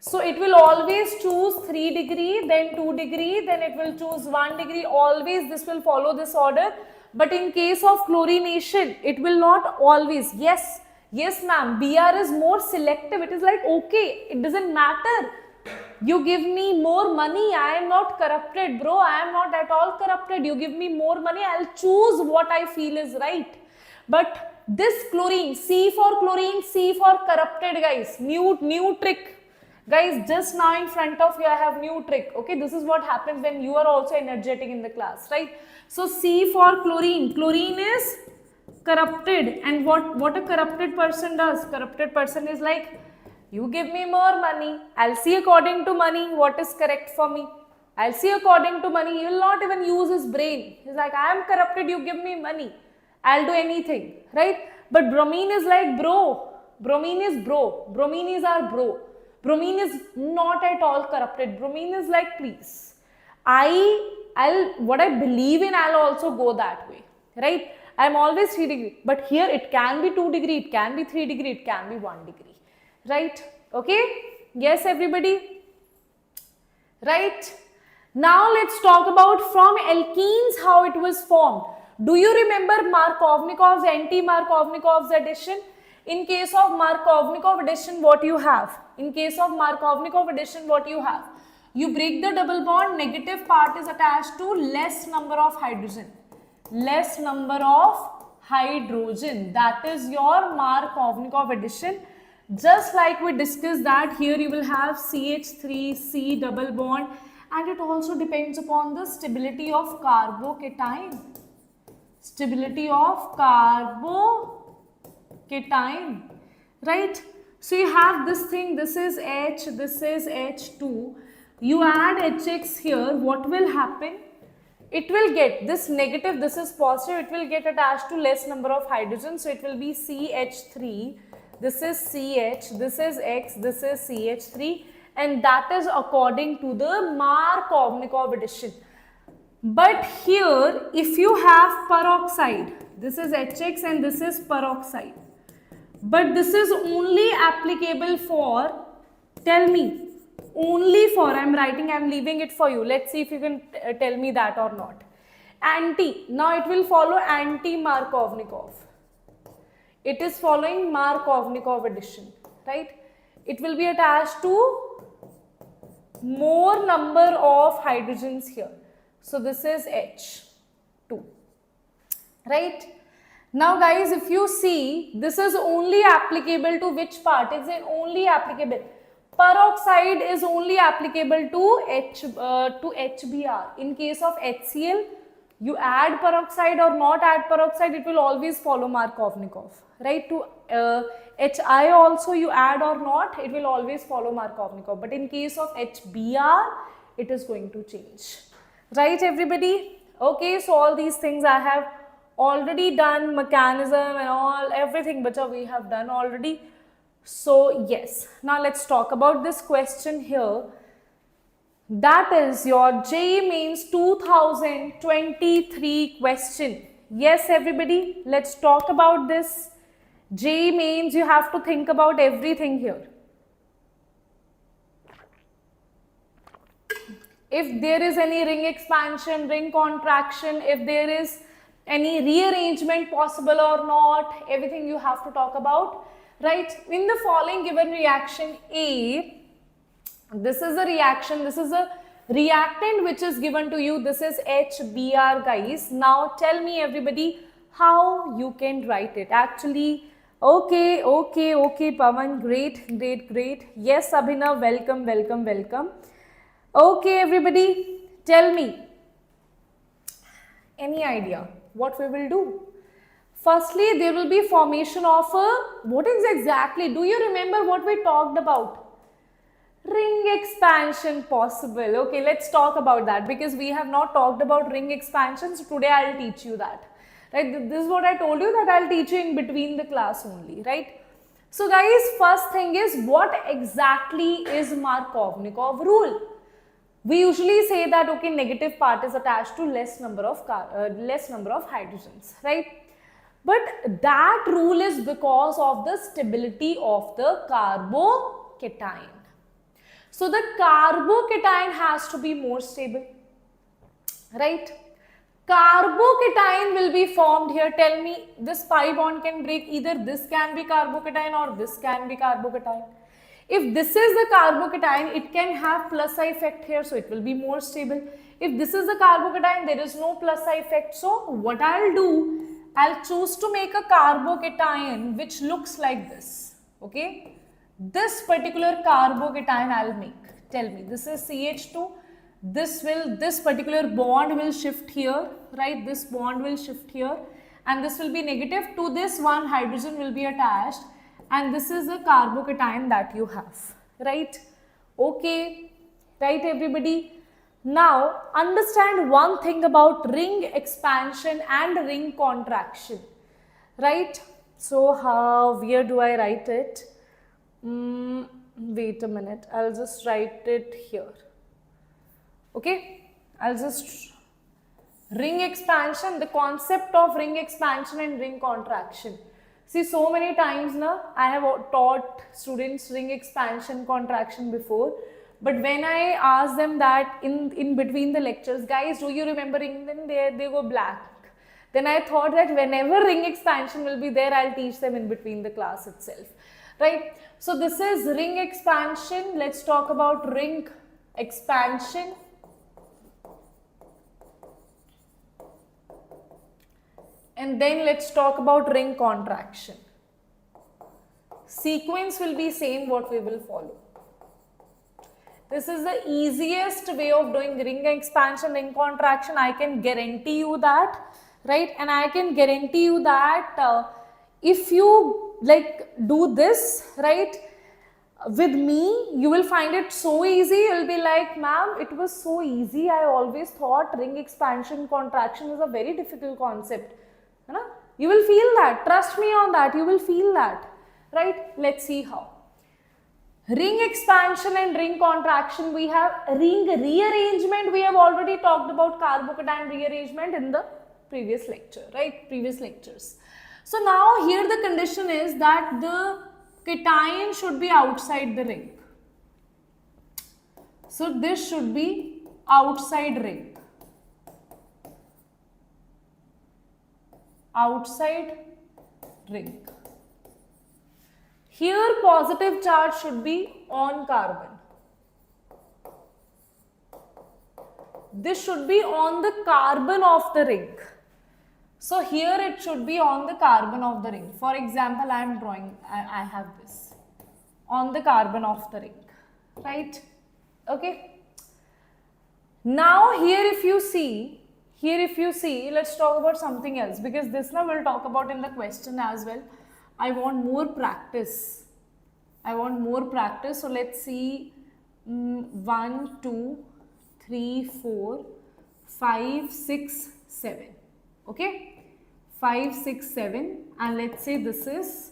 So it will always choose 3 degree, then 2 degree, then it will choose 1 degree. Always this will follow this order. But in case of chlorination, it will not always. Yes ma'am, Br is more selective. It is like, okay, it doesn't matter. You give me more money, I am not corrupted, bro. I am not at all corrupted. You give me more money, I'll choose what I feel is right. But this chlorine, C for chlorine, C for corrupted guys. New trick. Guys, just now in front of you I have new trick. Okay, this is what happens when you are also energetic in the class, right? So C for chlorine. Chlorine is corrupted, and what a corrupted person does? Corrupted person is like, you give me more money, I'll see according to money what is correct for me. I'll see according to money. He will not even use his brain. He's like, I am corrupted, you give me money, I'll do anything, right? But bromine is like, bro. Bromine is bro. Bromine is our bro. Bromine is not at all corrupted. Bromine is like, please, what I believe in, I'll also go that way, right? I'm always 3 degree, but here it can be 2 degree, it can be 3 degree, it can be 1 degree, right? Okay, yes everybody, right? Now let's talk about from alkenes how it was formed. Do you remember Markovnikov's, anti-Markovnikov's addition? In case of Markovnikov addition, what you have? In case of Markovnikov addition, what you have? You break the double bond, negative part is attached to less number of hydrogen. Less number of hydrogen. That is your Markovnikov addition. Just like we discussed that, here you will have CH3, C double bond, and it also depends upon the stability of carbocation. Stability of carbocation, right? So you have this thing, this is H, this is H2. You add HX here, what will happen? It will get this negative, this is positive, it will get attached to less number of hydrogen. So it will be CH3, this is CH, this is X, this is CH3, and that is according to the Markovnikov addition. But here, if you have peroxide, this is HX and this is peroxide, but this is only applicable for, tell me, only for, I'm writing, I'm leaving it for you. Let's see if you can tell me that or not. Anti, now it will follow anti-Markovnikov. It is following Markovnikov addition, right? It will be attached to more number of hydrogens here. So this is H2, right? Now guys, if you see, this is only applicable to which part? Is it only applicable? Peroxide is only applicable to HBr. In case of HCl, you add peroxide or not add peroxide, it will always follow Markovnikov, right? To HI also you add or not, it will always follow Markovnikov. But in case of HBr, it is going to change, right everybody? Okay, so all these things I have already done, mechanism and all, everything but we have done already. So yes, now let's talk about this question here. That is your JEE Mains 2023 question. Yes everybody, let's talk about this. JEE Mains, you have to think about everything here. If there is any ring expansion, ring contraction, if there is any rearrangement possible or not, everything you have to talk about. Right, in the following given reaction A, this is a reaction, this is a reactant which is given to you, this is HBr guys. Now tell me everybody how you can write it. Actually, okay Pawan, great. Yes Abhinav, welcome. Okay everybody, tell me, any idea what we will do? Firstly, there will be formation of what is exactly, do you remember what we talked about? Ring expansion possible. Okay, let's talk about that because we have not talked about ring expansion. So today I'll teach you that. Right, this is what I told you that I'll teach you in between the class only, right? So guys, first thing is, what exactly is Markovnikov rule? We usually say that, okay, negative part is attached to less number of hydrogens, right? But that rule is because of the stability of the carbocation. So the carbocation has to be more stable, right? Carbocation will be formed here. Tell me, this pi bond can break, either this can be carbocation or this can be carbocation. If this is the carbocation, it can have plus I effect here, so it will be more stable. If this is the carbocation, there is no plus I effect. So what I'll do, I'll choose to make a carbocation which looks like this, okay? this particular carbocation I'll make. Tell me, this is CH2. This particular bond will shift here, right? This bond will shift here, and this will be negative. To this one hydrogen will be attached, and this is the carbocation that you have, right? Okay, right everybody? Now understand one thing about ring expansion and ring contraction, right? So where do I write it? Wait a minute, I'll just write it here. Okay, I'll just ring expansion, the concept of ring expansion and ring contraction. See, so many times now I have taught students ring expansion contraction before, but when I ask them that in between the lectures, guys, do you remember ring? Then they go blank. Then I thought that whenever ring expansion will be there, I'll teach them in between the class itself, right? So this is ring expansion. Let's talk about ring expansion. And then let's talk about ring contraction. Sequence will be same what we will follow. This is the easiest way of doing ring expansion, ring contraction. I can guarantee you that, right? And I can guarantee you that if you like do this, right, with me, you will find it so easy. You'll be like, ma'am, it was so easy. I always thought ring expansion contraction is a very difficult concept. You will feel that. Trust me on that. You will feel that, right? Let's see how. Ring expansion and ring contraction, we have ring rearrangement. We have already talked about carbocation rearrangement in the previous lecture, right? Previous lectures. So now here the condition is that the cation should be outside the ring. So this should be outside ring. Outside ring. Here positive charge should be on carbon. This should be on the carbon of the ring. So here it should be on the carbon of the ring. For example, I am drawing, I have this on the carbon of the ring, right? Okay. Now here if you see, let's talk about something else, because this now we'll talk about in the question as well. I want more practice. So let's see 1, 2, 3, 4, 5, 6, 7. Okay, 5, 6, 7, and let's say this is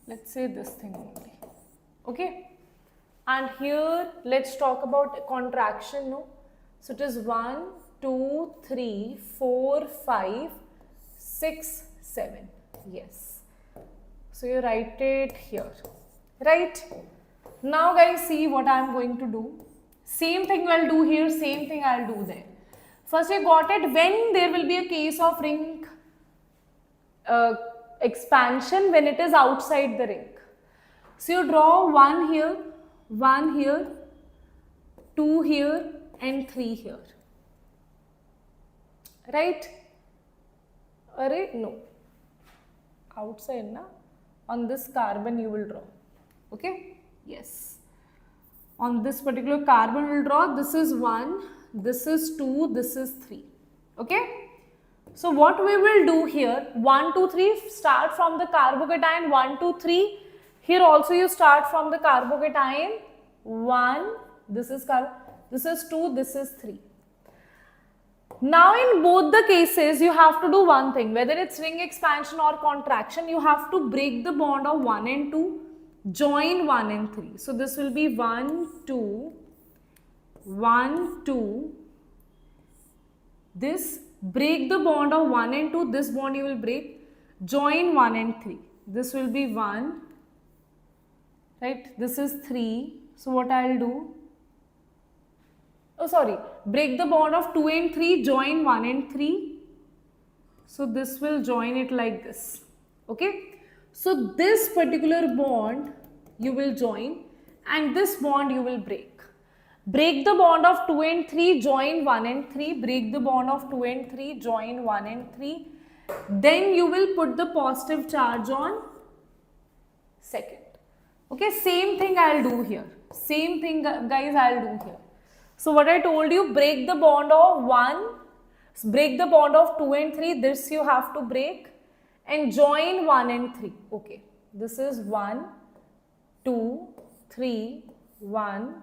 let's say this thing only. Okay, and here let's talk about contraction. No, so it is 1, 2, 3, 4, 5, 6, 7. Yes, so you write it here, right? Now guys, see what I am going to do. Same thing I'll do here, same thing I'll do there. First you got it, when there will be a case of ring expansion, when it is outside the ring. So you draw 1 here, 2 here and 3 here. Right? No. Outside na? On this carbon you will draw. Okay? Yes. On this particular carbon we will draw. This is 1, this is 2, this is 3. Okay? So what we will do here, 1, 2, 3, start from the carbocation, 1, 2, 3. Here also you start from the carbocation, 1, this is 2, this is 3. Now in both the cases you have to do one thing, whether it's ring expansion or contraction, you have to break the bond of 1 and 2, join 1 and 3. So this will be 1, 2, 1, 2, this, break the bond of 1 and 2, this bond you will break, join 1 and 3. This will be 1, right, this is 3. So what I will do, break the bond of 2 and 3, join 1 and 3. So this will join it like this. Okay. So this particular bond you will join and this bond you will break. Break the bond of 2 and 3, join 1 and 3, break the bond of 2 and 3, join 1 and 3. Then you will put the positive charge on second. Okay, same thing I'll do here. Same thing guys I'll do here. So what I told you, break the bond of 1, break the bond of 2 and 3, this you have to break, and join 1 and 3. Okay, this is 1, 2, 3, 1,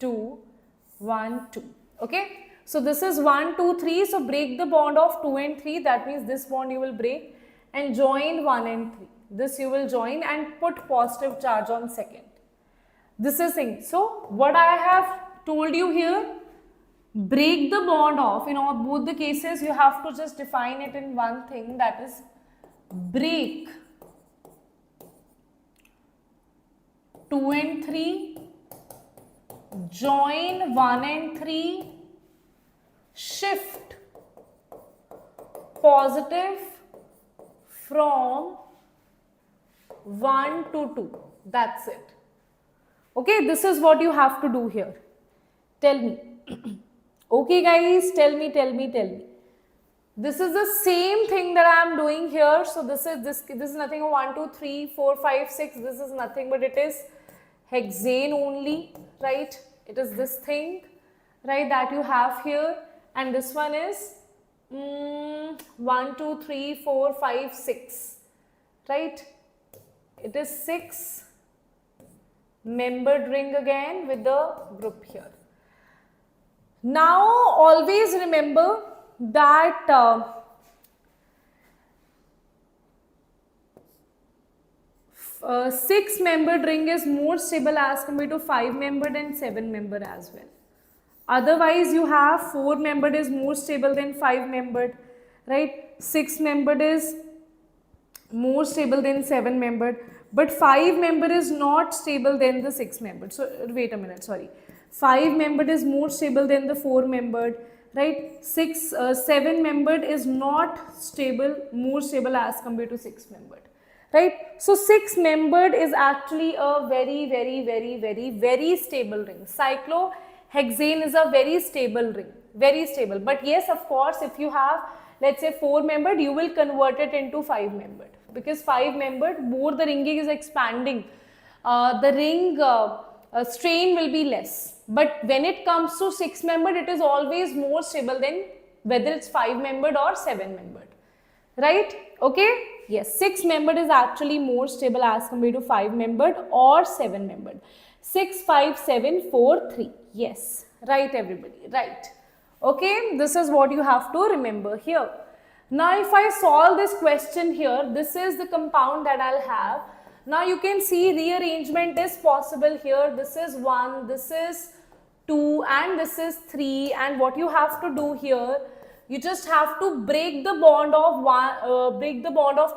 2, 1, 2. Okay, so this is 1, 2, 3. So break the bond of 2 and 3. That means this bond you will break and join 1 and 3. This you will join and put positive charge on second. This is thing. So what I have told you here, break the bond of, in all both the cases you have to just define it in one thing, that is break 2 and 3, join 1 and 3, shift positive from 1 to 2. That's it. Okay, this is what you have to do here. Tell me. Okay guys, tell me. This is the same thing that I am doing here. So this is nothing of 1, 2, 3, 4, 5, 6. This is nothing but it is hexane only, right? It is this thing, right, that you have here, and this one is 1, 2, 3, 4, 5, 6, right? It is 6 membered ring again with the group here. Now always remember that 6 membered ring is more stable as compared to 5 membered and 7 membered as well. Otherwise you have 4 membered is more stable than 5 membered, right? 6 membered is more stable than 7 membered, but 5 membered is not stable than the 6 membered. So wait a minute, sorry. 5 membered is more stable than the 4 membered, right? 7 membered is not stable, more stable as compared to 6 membered. Right? So 6 membered is actually a very stable ring. Cyclohexane is a very stable ring, very stable. But yes, of course, if you have, let's say 4 membered, you will convert it into 5 membered, because 5 membered, more the ringing is expanding, the ring strain will be less. But when it comes to 6 membered, it is always more stable than whether it's 5 membered or 7 membered. Right? Okay? Yes, 6 membered is actually more stable as compared to 5 membered or 7 membered. 6, 5, 7, 4, 3. Yes, right everybody, right. Okay, this is what you have to remember here. Now if I solve this question here, this is the compound that I'll have. Now you can see rearrangement is possible here. This is 1, this is 2 and this is 3, and what you have to do here, you just have to break the bond of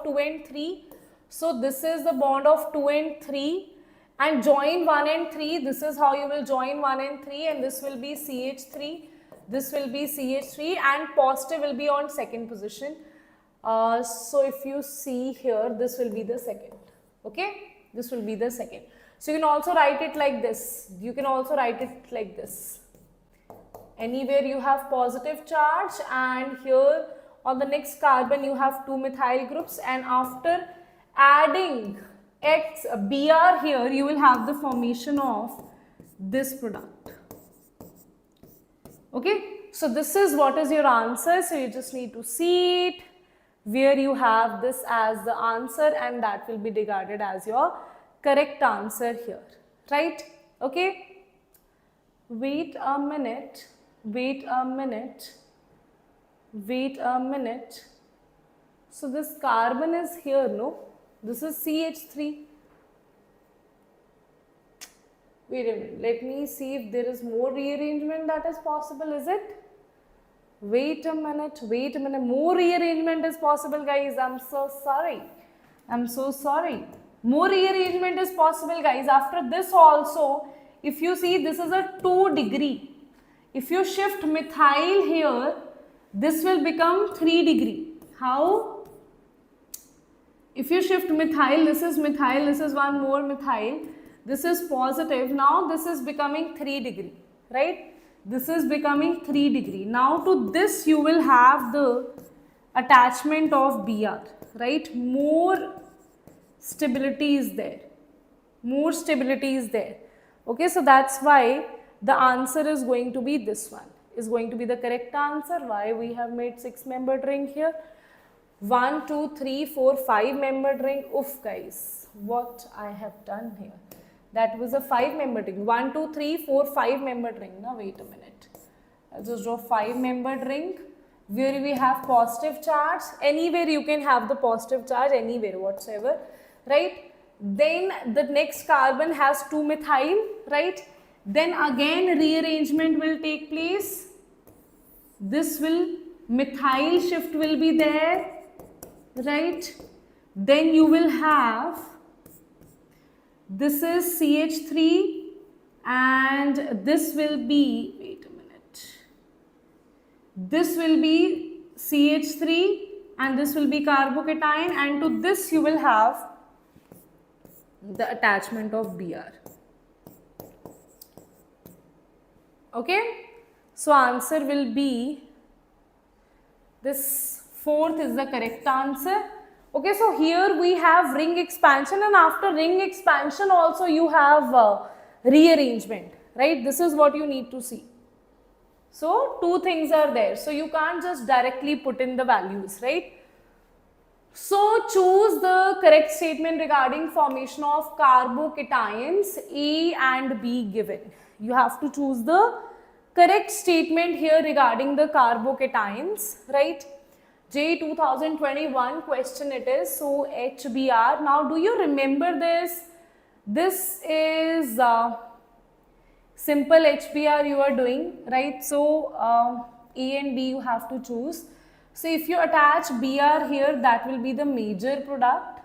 2 and 3. So this is the bond of 2 and 3 and join 1 and 3. This is how you will join 1 and 3, and this will be CH3. This will be CH3 and positive will be on second position. So if you see here, this will be the second. Okay, this will be the second. So you can also write it like this. You can also write it like this. Anywhere you have positive charge, and here on the next carbon you have 2 methyl groups, and after adding Br here, you will have the formation of this product. Okay, so this is what is your answer. So you just need to see it where you have this as the answer, and that will be regarded as your correct answer here, right? Okay, wait a minute. So this carbon is here, no? This is CH3. Wait a minute, let me see if there is more rearrangement that is possible, is it? Wait a minute, more rearrangement is possible, guys. I'm so sorry. More rearrangement is possible, guys. After this also, if you see, this is a 2 degree. If you shift methyl here, this will become 3 degree. How? If you shift methyl, this is methyl, this is one more methyl, this is positive. Now this is becoming 3 degree. right? This is becoming 3 degree. Now to this you will have the attachment of Br, right? More stability is there. More stability is there. Okay, so that's why the answer is going to be this one. Is going to be the correct answer. Why we have made 6-membered ring here? 1, 2, 3, 4, 5-membered ring. Oof, guys, what I have done here. That was a 5-membered ring. 1, 2, 3, 4, 5-membered ring. Now wait a minute. I'll just draw 5-membered ring where we have positive charge. Anywhere you can have the positive charge, anywhere whatsoever, right? Then the next carbon has 2 methyl, right? Then again rearrangement will take place. This will, methyl shift will be there, right? Then you will have, this is CH3 and this will be, wait a minute, this will be CH3 and this will be carbocation, and to this you will have the attachment of Br. Okay, so answer will be, this 4th is the correct answer. Okay, so here we have ring expansion, and after ring expansion also you have rearrangement, right? This is what you need to see. So 2 things are there, so you can't just directly put in the values, right? So choose the correct statement regarding formation of carbocations A and B given. You have to choose the correct statement here regarding the carbocations, right? JEE 2021 question it is. So HBr. Now do you remember this? This is simple HBr you are doing, right? So A and B you have to choose. So if you attach Br here, that will be the major product.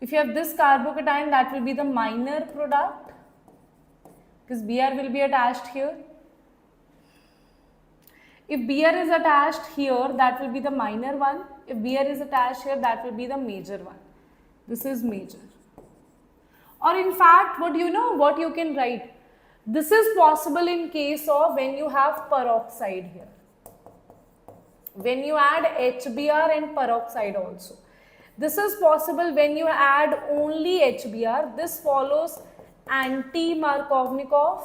If you have this carbocation, that will be the minor product, because Br will be attached here. If Br is attached here, that will be the minor one. If Br is attached here, that will be the major one. This is major. Or in fact, what you know, what you can write? This is possible in case of when you have peroxide here. When you add HBr and peroxide also. This is possible when you add only HBr. This follows anti-Markovnikov.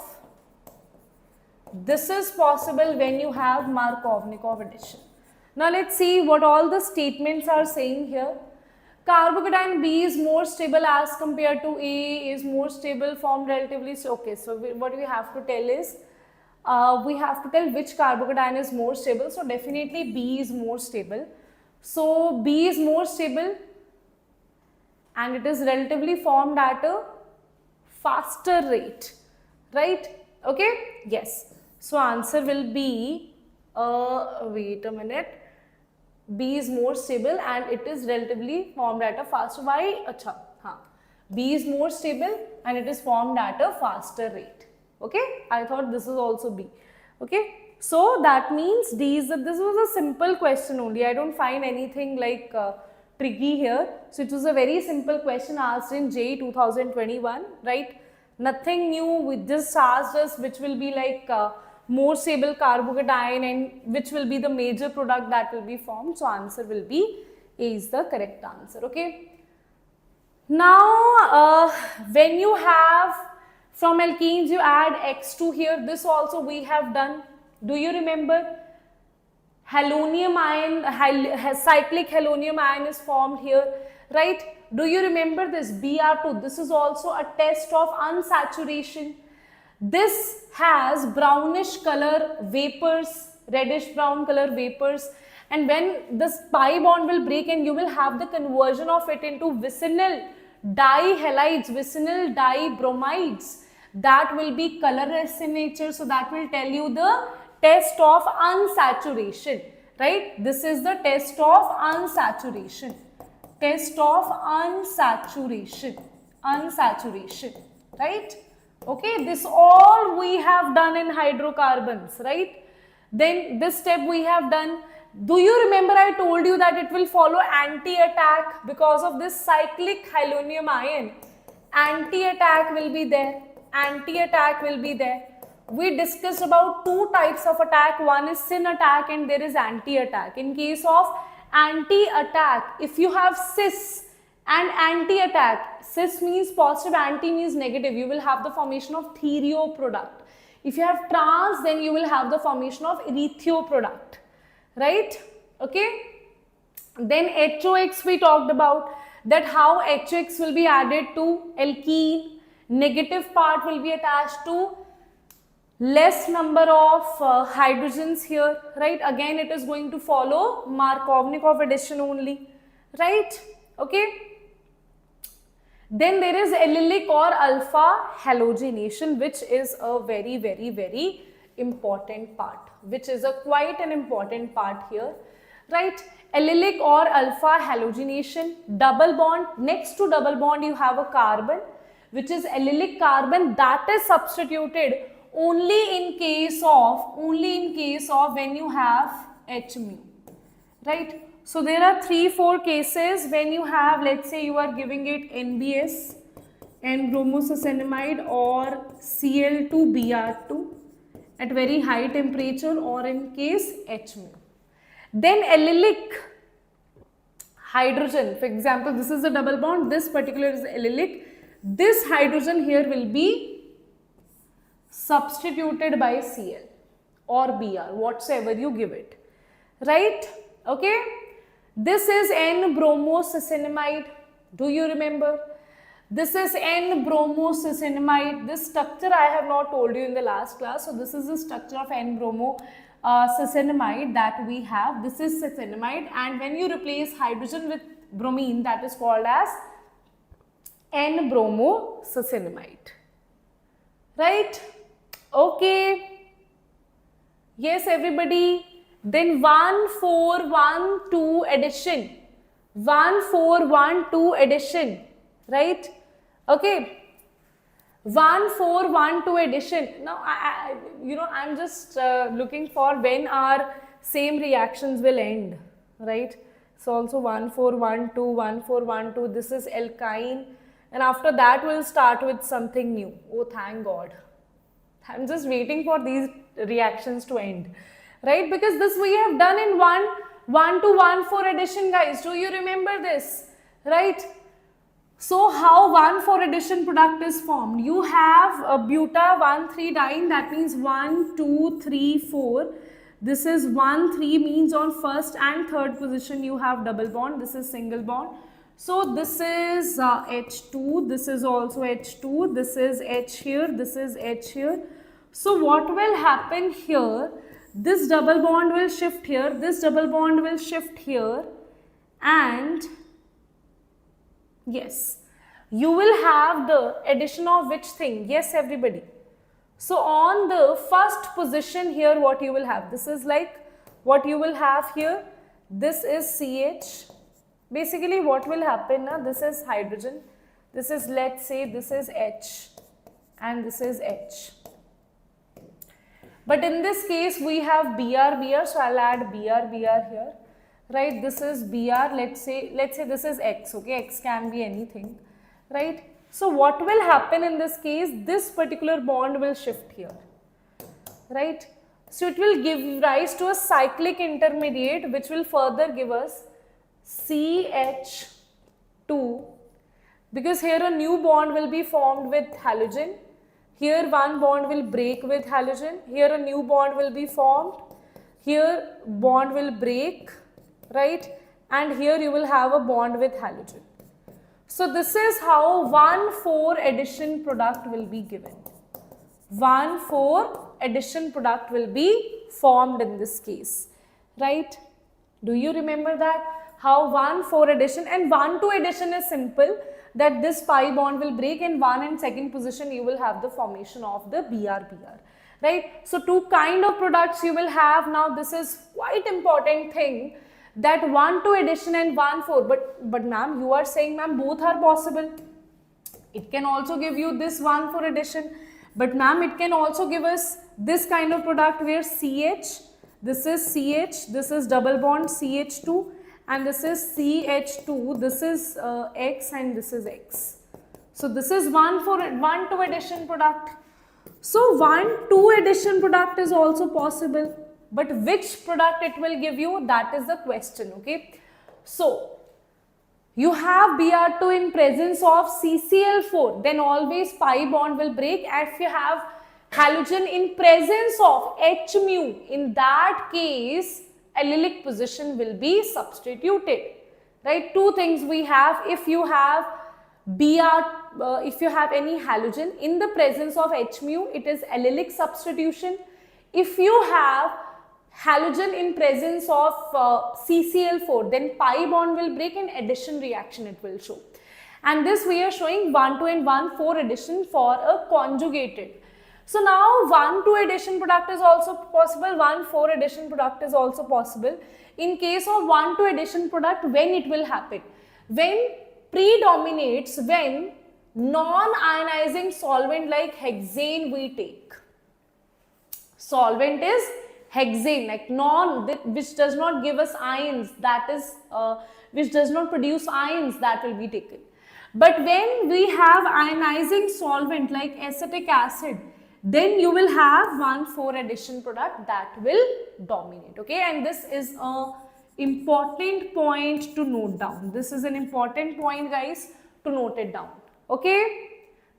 This is possible when you have Markovnikov addition. Now let's see what all the statements are saying here. Carbocation B is more stable as compared to A, is more stable, formed relatively. Okay, so what we have to tell is, we have to tell which carbocation is more stable. So definitely B is more stable. So B is more stable and it is relatively formed at a faster rate, right? Okay, yes. So answer will be, wait a minute, B is more stable and it is relatively formed at a faster, why? Acha, haan. B is more stable and it is formed at a faster rate. Okay, I thought this is also B. Okay, so that means D is, this was a simple question only. I don't find anything like tricky here. So it was a very simple question asked in JEE 2021, right? Nothing new. We just asked us which will be like more stable carbocation and which will be the major product that will be formed. So answer will be A is the correct answer. Okay. Now when you have from alkenes you add X2 here. This also we have done. Do you remember? Halonium ion, cyclic halonium ion is formed here, right? Do you remember this? Br2. This is also a test of unsaturation. This has brownish color vapors, reddish brown color vapors, and when this pi bond will break and you will have the conversion of it into vicinal dihalides, vicinal dibromides, that will be colorless in nature. So that will tell you the test of unsaturation, right? This is the test of unsaturation. Test of unsaturation, right? Okay, this all we have done in hydrocarbons, right? Then this step we have done. Do you remember I told you that it will follow anti-attack because of this cyclic halonium ion? Anti-attack will be there. Anti-attack will be there. we discussed about two types of attack. One is syn attack and there is anti-attack. In case of anti-attack, if you have cis and anti-attack, cis means positive, anti means negative, you will have the formation of thereo product. If you have trans, then you will have the formation of erythro product, right? Okay. Then HOX we talked about, that how HOX will be added to alkene, negative part will be attached to less number of hydrogens here, right? Again, it is going to follow Markovnikov addition only, right? Okay. Then there is allylic or alpha halogenation, which is a very, very, very important part, which is a quite an important part here, right? Allylic or alpha halogenation, double bond, next to double bond you have a carbon, which is allylic carbon, that is substituted only in case of when you have H mu, right? So there are 3-4 cases when you have, let's say you are giving it NBS, N-bromosuccinimide, or Cl2Br2 at very high temperature, or in case H mu. Then allylic hydrogen, for example, this is a double bond, this particular is allylic, this hydrogen here will be substituted by Cl or Br, whatsoever you give it, right? Okay. This is N-bromosuccinimide. Do you remember? This is N-bromosuccinimide. This structure I have not told you in the last class. So this is the structure of N-bromosuccinimide that we have. This is succinimide, and when you replace hydrogen with bromine, that is called as N-bromosuccinimide, right? Okay. Yes, everybody. Then 1,4,1,2 addition. 1,4,1,2 addition, right? Okay. 1,4,1,2 addition. Now, I'm just looking for when our same reactions will end, right? So also 1,4,1,2, 1,4,1,2. This is alkyne, and after that we'll start with something new. Oh, thank God. I'm just waiting for these reactions to end, right? Because this we have done in 1,2,1,4 addition, guys. Do you remember this, right? So how 1,4 addition product is formed? You have a buta 1,3-diene, that means 1, 2, 3, 4. This is 1, 3 means on first and third position you have double bond. This is single bond. So this is H2, this is also H2, this is H here, this is H here. So what will happen here? This double bond will shift here, this double bond will shift here, and yes, you will have the addition of which thing? Yes, everybody. So on the first position here, what you will have? This is like what you will have here. This is CH. Basically, what will happen now? This is hydrogen. This is, let's say, this is H, and this is H. But in this case, we have Br, so I'll add Br here, right? This is Br. Let's say this is X. Okay, X can be anything, right? So what will happen in this case? This particular bond will shift here, right? So it will give rise to a cyclic intermediate, which will further give us CH2, because here a new bond will be formed with halogen. Here one bond will break with halogen. Here a new bond will be formed. Here bond will break, right? And here you will have a bond with halogen. So this is how 1,4 addition product will be given. 1,4 addition product will be formed in this case, right? Do you remember that? How 1,4 addition and 1,2 addition is simple, that this pi bond will break, in 1 and 2nd position you will have the formation of the Br, right? So two kind of products you will have. Now this is quite important thing, that 1,2 addition and 1,4, but ma'am, you are saying ma'am both are possible. It can also give you this 1,4 addition, but ma'am it can also give us this kind of product where CH, this is CH, this is double bond CH2, and this is CH2, this is X, and this is X. So this is 1,2 addition product. So 1,2 addition product is also possible, but which product it will give you, that is the question, okay. So you have Br2 in presence of CCl4, then always pi bond will break. And if you have halogen in presence of H mu, in that case allylic position will be substituted, right. Two things we have. If you have if you have any halogen in the presence of H mu, it is allylic substitution. If you have halogen in presence of CCl4, then pi bond will break and addition reaction it will show. And this we are showing 1,2 and 1,4 addition for a conjugated. So now 1,2 addition product is also possible, 1,4 addition product is also possible. In case of 1,2 addition product, when it will happen? When predominates, when non-ionizing solvent like hexane we take. Solvent is hexane, like which does not give us ions, that is which does not produce ions, that will be taken. But when we have ionizing solvent like acetic acid, then you will have 1,4 addition product that will dominate, okay. And this is a important point to note down. This is an important point, guys, to note it down, okay.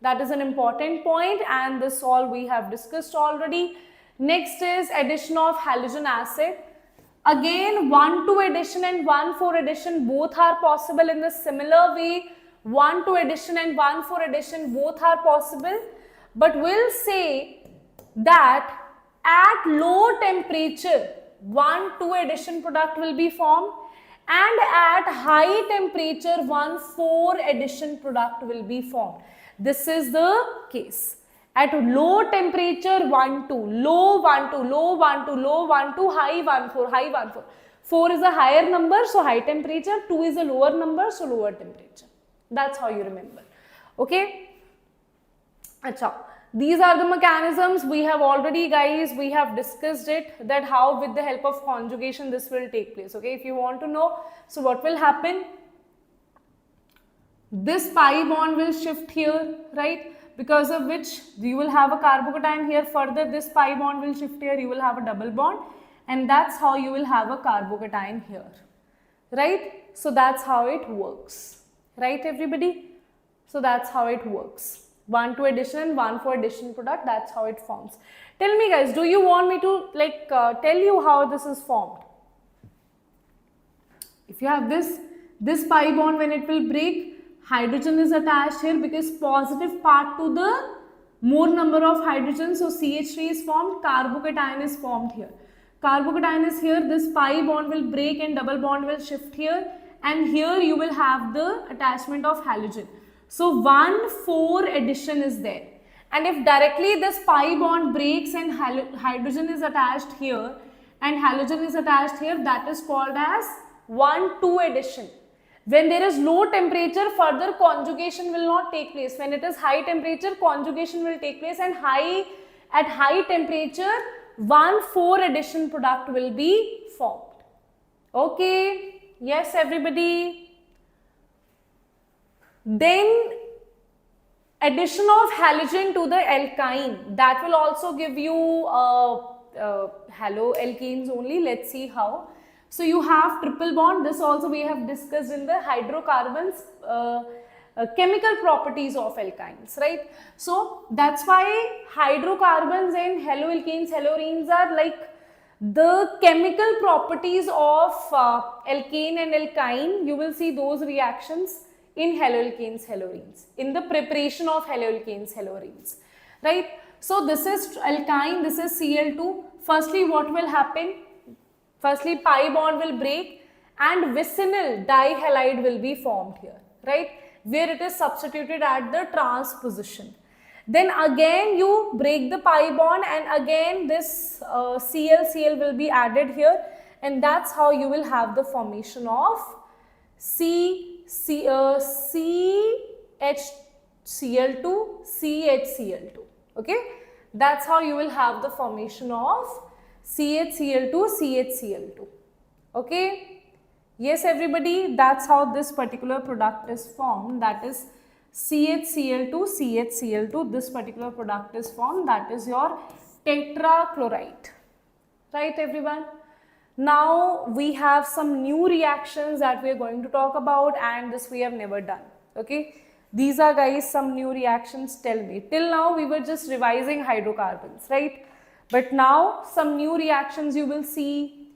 That is an important point, and this all we have discussed already. Next is addition of halogen acid. Again 1,2 addition and 1,4 addition both are possible in the similar way. 1,2 addition and 1,4 addition both are possible, but we'll say that at low temperature 1,2 addition product will be formed, and at high temperature 1,4 addition product will be formed. This is the case. At low temperature 1,2, low 1,2, low 1,2, low 1,2, high 1,4, high 1,4. 4 is a higher number, so high temperature, 2 is a lower number, so lower temperature. That's how you remember, okay. Achha. These are the mechanisms we have already, guys, we have discussed it, that how with the help of conjugation this will take place, okay. If you want to know, so what will happen, this pi bond will shift here, right, because of which you will have a carbocation here. Further this pi bond will shift here, you will have a double bond, and that's how you will have a carbocation here, right. So that's how it works, right, everybody. So that's how it works. 1,2 addition, 1,4 addition product, that's how it forms. Tell me, guys, do you want me to tell you how this is formed? If you have this pi bond, when it will break, hydrogen is attached here because positive part to the more number of hydrogen, so CH3 is formed, carbocation is formed here. Carbocation is here, this pi bond will break and double bond will shift here, and here you will have the attachment of halogen. So 1,4 addition is there, and if directly this pi bond breaks and hydrogen is attached here and halogen is attached here, that is called as 1,2 addition. When there is low temperature, further conjugation will not take place. When it is high temperature, conjugation will take place, and at high temperature 1,4 addition product will be formed, okay. Yes, everybody. Then addition of halogen to the alkyne, that will also give you haloalkanes only. Let's see how. So you have triple bond. This also we have discussed in the hydrocarbons chemical properties of alkynes, right. So that's why hydrocarbons and haloalkanes haloarenes are like the chemical properties of alkane and alkyne. You will see those reactions in haloalkanes haloarenes, in the preparation of haloalkanes haloarenes, right. So this is alkyne, this is Cl2. Firstly, what will happen? Firstly, pi bond will break and vicinal dihalide will be formed here, right, where it is substituted at the trans position. Then again you break the pi bond, and again this Cl will be added here, and that's how you will have the formation of CHCl2, CHCl2, okay. That's how you will have the formation of CHCl2, CHCl2, okay. Yes, everybody, that's how this particular product is formed, that is CHCl2, CHCl2, this particular product is formed, that is your tetrachloride. Right everyone? Now we have some new reactions that we are going to talk about, and this we have never done. Okay, these are guys some new reactions. Tell me, till now we were just revising hydrocarbons, right? But now some new reactions you will see,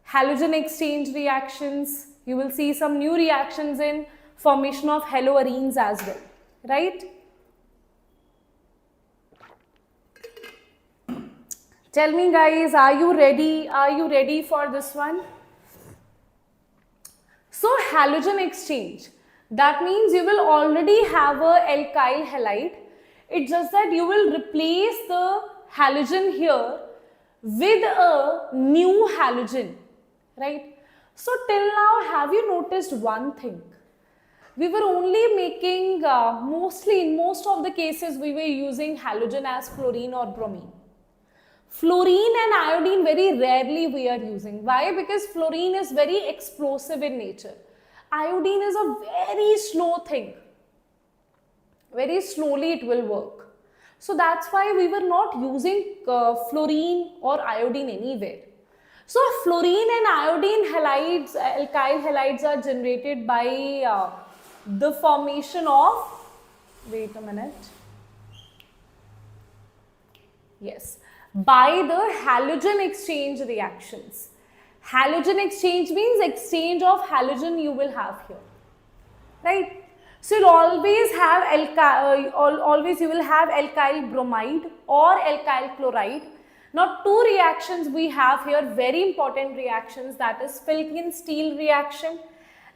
halogen exchange reactions, you will see some new reactions in formation of haloarenes as well, right? Tell me guys, are you ready? Are you ready for this one? So halogen exchange, that means you will already have a alkyl halide. It's just that you will replace the halogen here with a new halogen, right? So till now, have you noticed one thing? We were only making, mostly in most of the cases, we were using halogen as fluorine or bromine. Fluorine and iodine very rarely we are using. Why? Because fluorine is very explosive in nature. Iodine is a very slow thing. Very slowly it will work. So that's why we were not using fluorine or iodine anywhere. So fluorine and iodine halides, alkyl halides are generated by the formation of, wait a minute, yes, by the halogen exchange reactions. Halogen exchange means exchange of halogen you will have here, right? So you'll always have you will have alkyl bromide or alkyl chloride. Now two reactions we have here, very important reactions, that is Finkelstein reaction,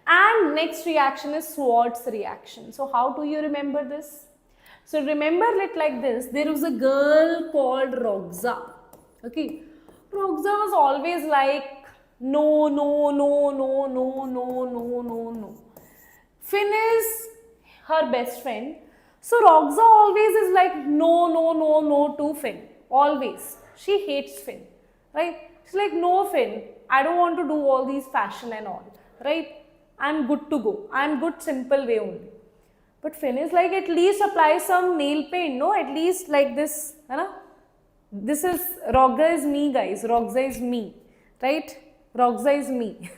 and next reaction is Swarts reaction. So how do you remember this? So remember it like this, there was a girl called Roxa. Okay, Roxa was always like no, no, no, no, no, no, no, no, no. Fin is her best friend. So Roxa always is like no, no, no, no to Fin. Always. She hates Fin. Right? She's like, no Fin, I don't want to do all these fashion and all. Right? I'm good to go. I'm good simple way only. But Fin is like, at least apply some nail paint, no? At least like this. Hai? This is, Roxa is me guys. Roxa is me. Right? Roxa is me.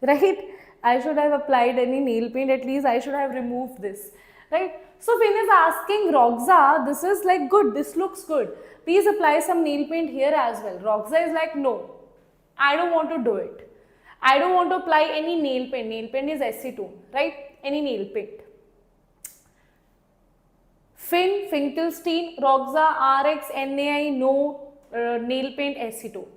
Right? I should have applied any nail paint. At least I should have removed this. Right? So Fin is asking Roxa, this is like good. This looks good. Please apply some nail paint here as well. Roxa is like, no. I don't want to do it. I don't want to apply any nail paint. Nail paint is acetone. Right? Any nail paint. Fin, Finkelstein, Roxa, RX, NaI, no nail paint, acetone.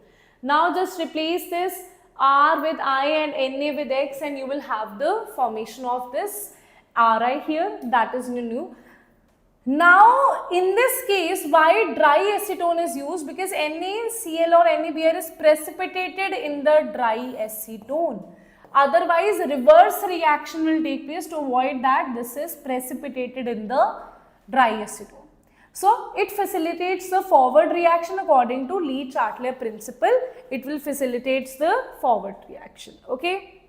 Now just replace this R with I and Na with X, and you will have the formation of this Ri here, that is new. Now in this case, why dry acetone is used? Because NaCl or NaBr is precipitated in the dry acetone. Otherwise reverse reaction will take place. To avoid that, this is precipitated in the dry acetone. So it facilitates the forward reaction according to Lee-Chartler principle. It will facilitate the forward reaction. Okay.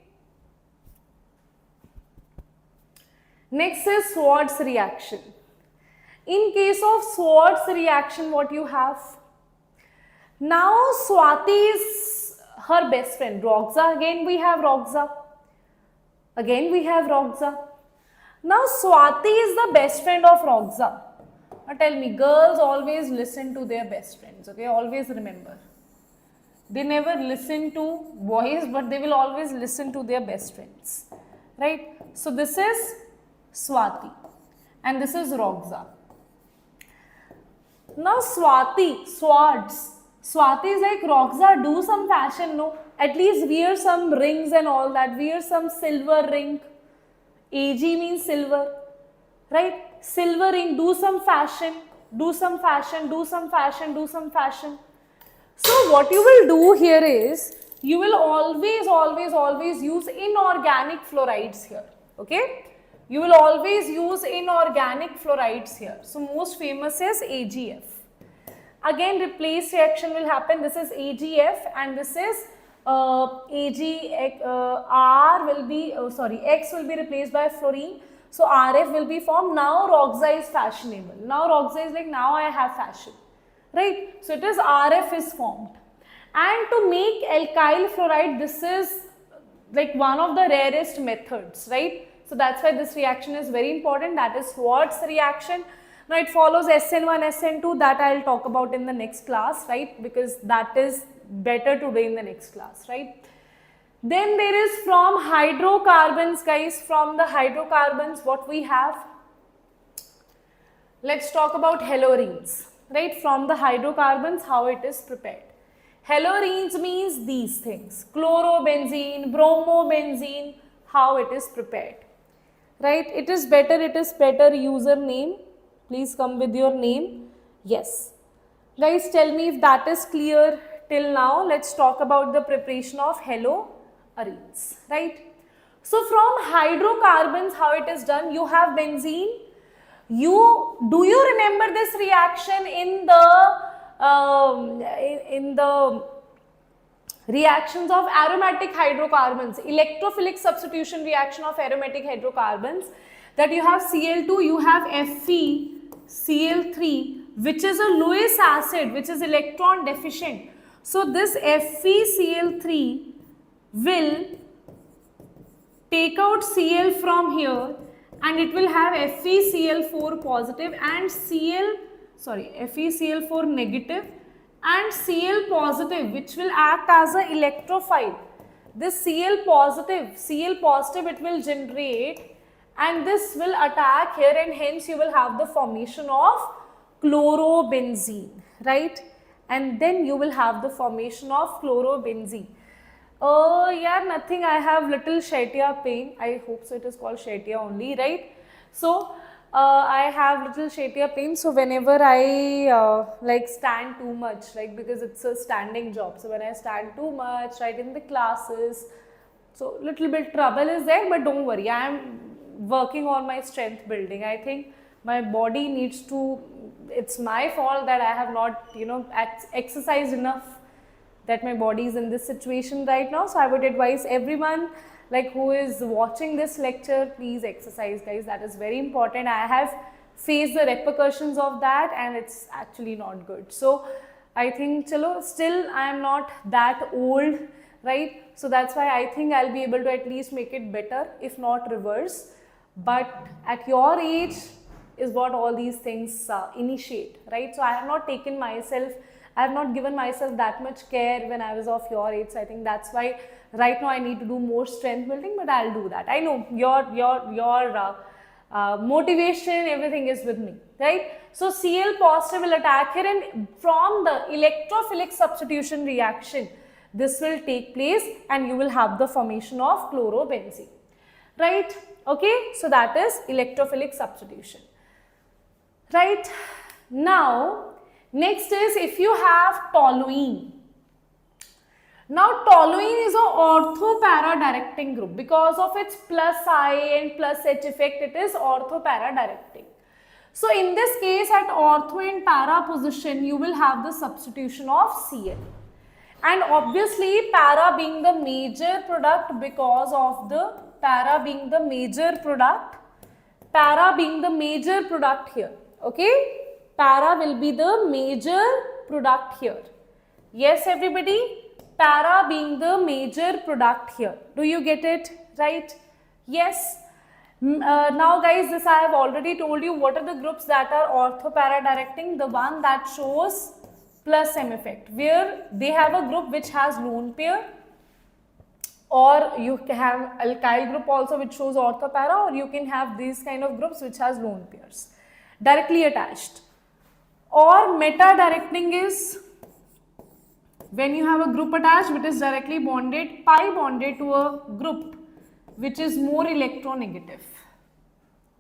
Next is Swarts reaction. In case of Swarts reaction, what you have? Now Swati is her best friend. Roxa, again we have Roxa. Again we have Roxa. Now Swati is the best friend of Roxa. Now tell me, girls always listen to their best friends, okay? Always remember. They never listen to boys, but they will always listen to their best friends, right? So this is Swati and this is Roxa. Now Swati, Swarts. Swati is like, Roxa, do some fashion, no? At least wear some rings and all that. Wear some silver ring. Ag means silver, right? Silver ring, do some fashion, do some fashion, do some fashion, do some fashion. So what you will do here is, you will always use inorganic fluorides here, okay? You will always use inorganic fluorides here. So most famous is AgF. Again replace reaction will happen. This is AgF and this is X will be replaced by fluorine. So RF will be formed. Now Roxa is fashionable. Now Roxa is like, now I have fashion, right? So it is RF is formed. And to make alkyl fluoride, this is like one of the rarest methods, right? So that's why this reaction is very important. That is Swarts reaction. Now it follows SN1, SN2, that I will talk about in the next class, right? Because that is better to do in the next class, right? Then there is from hydrocarbons, guys. From the hydrocarbons, what we have? Let's talk about haloarenes, right? From the hydrocarbons, how it is prepared. Haloarenes means these things: chlorobenzene, bromobenzene, how it is prepared, right? It is better username. Please come with your name. Yes. Guys, tell me if that is clear till now. Let's talk about the preparation of haloarenes, right? So from hydrocarbons, how it is done? You have benzene. Do you remember this reaction in the reactions of aromatic hydrocarbons, electrophilic substitution reaction of aromatic hydrocarbons, that you have Cl2, you have FeCl3, which is a Lewis acid, which is electron deficient. So this FeCl3 will take out Cl from here, and it will have FeCl4 positive and FeCl4 negative and Cl positive, which will act as an electrophile. This Cl positive it will generate, and this will attack here, and hence you will have the formation of chlorobenzene, right? And then you will have the formation of chlorobenzene. Oh yeah, nothing, I have little Shreyas pain. I hope so, it is called Shreyas only, right? So I have little Shreyas pain, so whenever I like stand too much, like, because it's a standing job, so when I stand too much, right, in the classes, so little bit trouble is there, but don't worry, I am working on my strength building. I think my body needs to, it's my fault that I have not, exercised enough, that my body is in this situation right now. So I would advise everyone like who is watching this lecture, please exercise, guys. That is very important. I have faced the repercussions of that, and it's actually not good. So I think, still I am not that old, right? So that's why I think I'll be able to at least make it better, if not reverse. But at your age is what all these things initiate, right? So I have not taken myself, I have not given myself that much care when I was of your age. So I think that's why right now I need to do more strength building, but I'll do that. I know your motivation, everything is with me, right? So Cl positive will attack here, and from the electrophilic substitution reaction, this will take place, and you will have the formation of chlorobenzene, right? Okay, so that is electrophilic substitution, right? Now, next is if you have toluene. Now, toluene is an ortho-para directing group. Because of its plus I and plus H effect, it is ortho-para directing. So, in this case, at ortho and para position, you will have the substitution of Cl. And obviously, para being the major product, because of the para being the major product here, okay? Para will be the major product here. Yes, everybody? Para being the major product here. Do you get it? Right? Yes. Now guys, this I have already told you. What are the groups that are ortho-para directing? The one that shows plus M effect, where they have a group which has lone pair, or you can have alkyl group also which shows ortho-para, or you can have these kind of groups which has lone pairs directly attached. Or meta-directing is when you have a group attached which is directly bonded, pi bonded to a group which is more electronegative.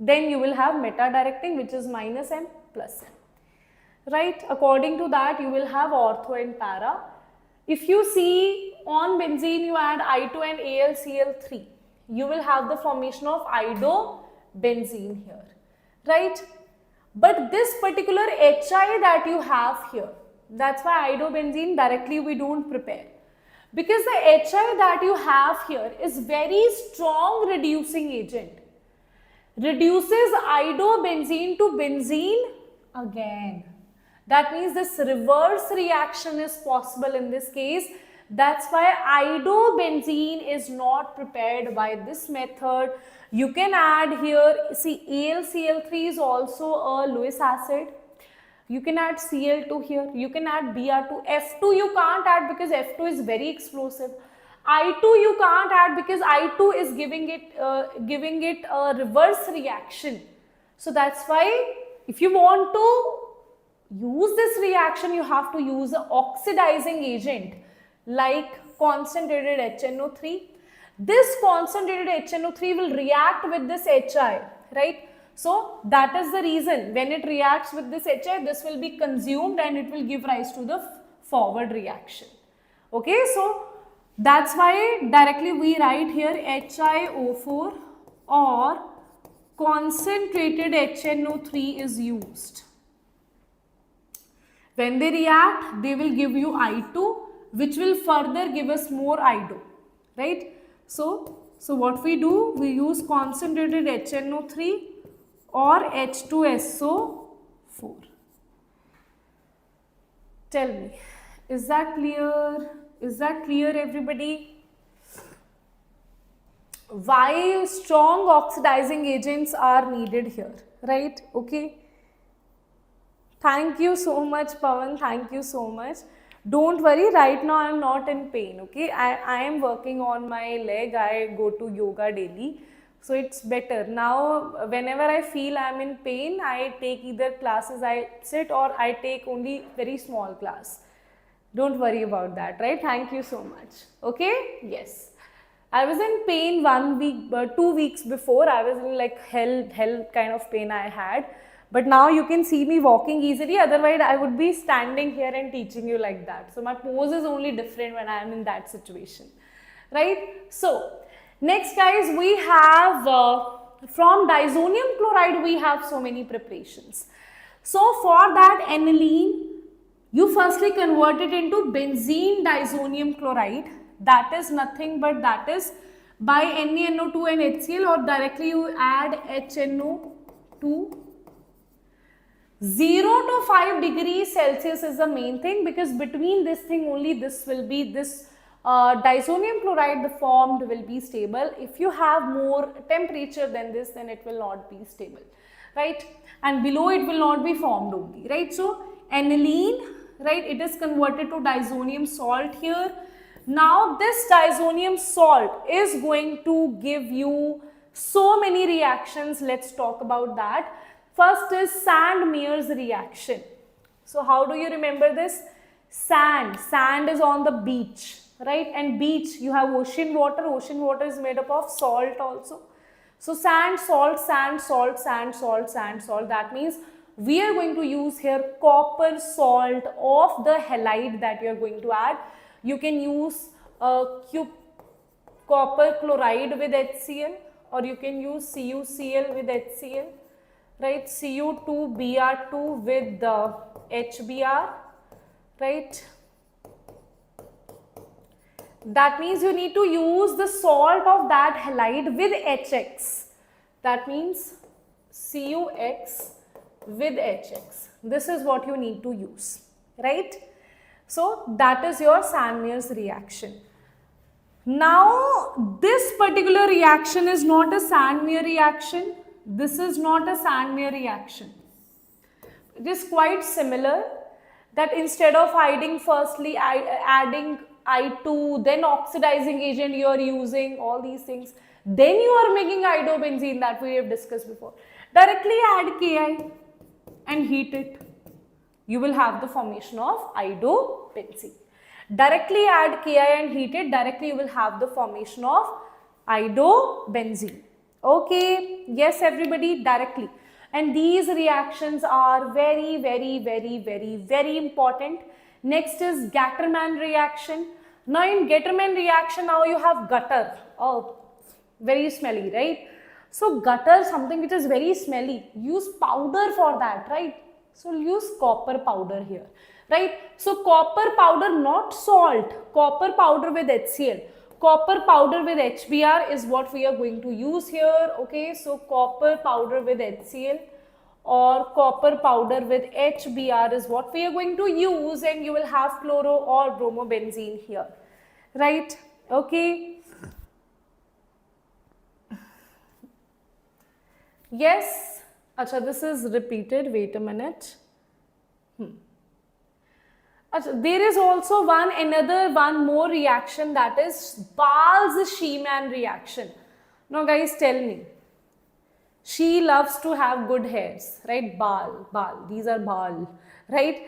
Then you will have meta-directing, which is minus M plus M. Right? According to that, you will have ortho and para. If you see on benzene, you add I2 and AlCl3, you will have the formation of iodobenzene here. Right? But this particular HI that you have here, that's why iodobenzene directly we don't prepare. Because the HI that you have here is very strong reducing agent. reduces iodobenzene to benzene again. That means this reverse reaction is possible in this case. That's why iodobenzene is not prepared by this method. You can add here, see, AlCl3 is also a Lewis acid. You can add Cl2 here. You can add Br2. F2 you can't add because F2 is very explosive. I2 you can't add because I2 is giving it a reverse reaction. So that's why if you want to use this reaction, you have to use an oxidizing agent like concentrated HNO3. This concentrated HNO3 will react with this HI, right? So that is the reason when it reacts with this HI, this will be consumed and it will give rise to the forward reaction. Okay, so that's why directly we write here HiO4 or concentrated HNO3 is used. When they react, they will give you I2, which will further give us more IDO, right? So what we do, we use concentrated HNO3 or H2SO4. Tell me, is that clear? Is that clear, everybody? Why strong oxidizing agents are needed here, right? Okay. Thank you so much, Pawan. Thank you so much. Don't worry, right now I am not in pain, okay? I am working on my leg. I go to yoga daily. So it's better. Now, whenever I feel I am in pain, I take either classes I sit or I take only very small class. Don't worry about that, right? Thank you so much. Okay? Yes. I was in pain 1 week, 2 weeks before. I was in like hell kind of pain I had. But now you can see me walking easily. Otherwise, I would be standing here and teaching you like that. So my pose is only different when I am in that situation, right? So next, guys, we have from diazonium chloride, we have so many preparations. So for that aniline, you firstly convert it into benzene diazonium chloride. That is nothing but that is by NaNO2 and HCl, or directly you add HNO2. 0 to 5 degrees Celsius is the main thing, because between this thing only this will be this diazonium chloride formed will be stable. If you have more temperature than this, then it will not be stable, right? And below it will not be formed only, right? So aniline, right, it is converted to diazonium salt here. Now this diazonium salt is going to give you so many reactions. Let's talk about that. First is Sand-Mears reaction. So how do you remember this? Sand is on the beach, right? And beach, you have ocean water. Ocean water is made up of salt also. So sand, salt, sand, salt, sand, salt, sand, salt. That means we are going to use here copper salt of the halide that you are going to add. You can use copper chloride with HCl, or you can use CuCl with HCl. Right, Cu2Br2 with the HBr, right? That means you need to use the salt of that halide with HX. That means CuX with HX. This is what you need to use, right? So that is your Sand-Mears reaction. Now this particular reaction is not a Sand-Mears reaction. This is not a Sand-Mears reaction. It is quite similar, that instead of adding firstly adding I2, then oxidizing agent you are using, all these things, then you are making iodobenzene that we have discussed before. Directly add Ki and heat it. You will have the formation of iodobenzene. Directly add Ki and heat it, directly you will have the formation of iodobenzene. Okay, yes everybody, directly. And these reactions are very, very, very, very, very important. Next is Gattermann reaction. Now in Gattermann reaction, now you have gutter. Oh, very smelly, right? So gutter, something which is very smelly. Use powder for that, right? So use copper powder here, right? So copper powder, not salt. Copper powder with HCl. Copper powder with HBr is what we are going to use here. Okay, so copper powder with HCl or copper powder with HBr is what we are going to use, and you will have chloro or bromobenzene here, right? Okay. Yes, acha, this is repeated, wait a minute. There is also one more reaction, that is Balz-Schiemann reaction. Now guys, tell me, she loves to have good hairs, right? Bal, these are bal, right?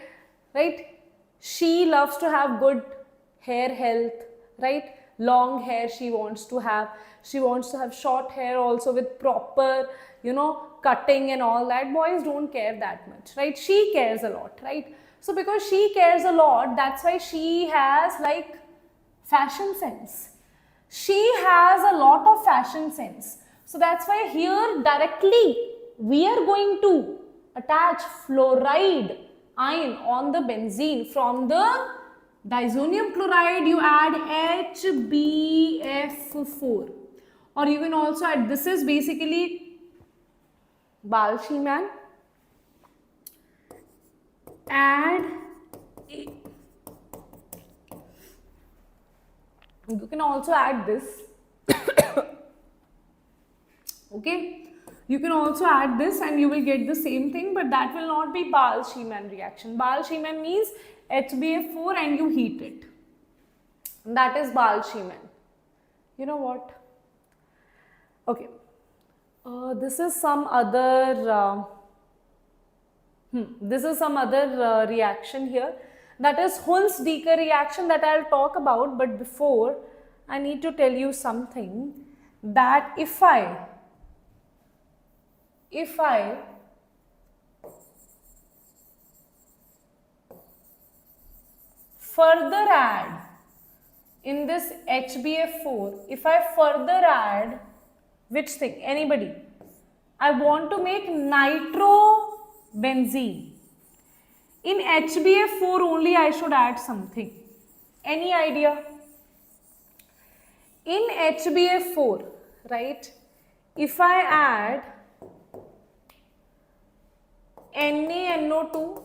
She loves to have good hair health, right? Long hair she wants to have. She wants to have short hair also with proper, cutting and all that. Boys don't care that much, right? She cares a lot, right? So because she cares a lot, that's why she has like fashion sense. She has a lot of fashion sense. So that's why here directly we are going to attach fluoride ion on the benzene. From the diazonium chloride you add HbF4, or you can also add, this is basically Balz-Schiemann, add, you can also add this. Okay, you can also add this and you will get the same thing, but that will not be Balz-Schiemann reaction. Balz-Schiemann means HbF4 and you heat it. That is Balz-Schiemann. You know what? Okay, this is some other reaction here, that is Hunsdiecker reaction, that I'll talk about. But before, I need to tell you something, that if I further add in this HbF4, if I further add which thing, anybody, I want to make nitrobenzene. In HbF4 only I should add something. Any idea? In HbF4, right, if I add NaNO2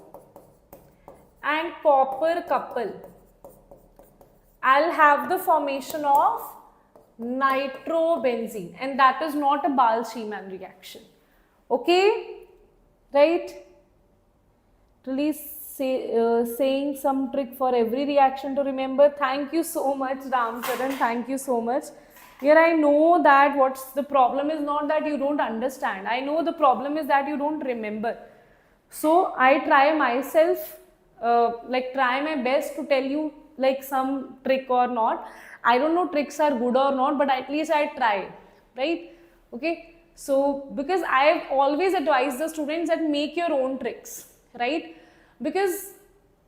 and copper couple, I'll have the formation of nitrobenzene, and that is not a Balz-Schiemann reaction. Okay, right? Really saying some trick for every reaction to remember. Thank you so much, Ram Charan. Thank you so much. Here I know that what's the problem is not that you don't understand. I know the problem is that you don't remember. So I try myself, try my best to tell you like some trick or not. I don't know tricks are good or not, but at least I try, right? Okay. So because I have always advised the students that make your own tricks, right? Because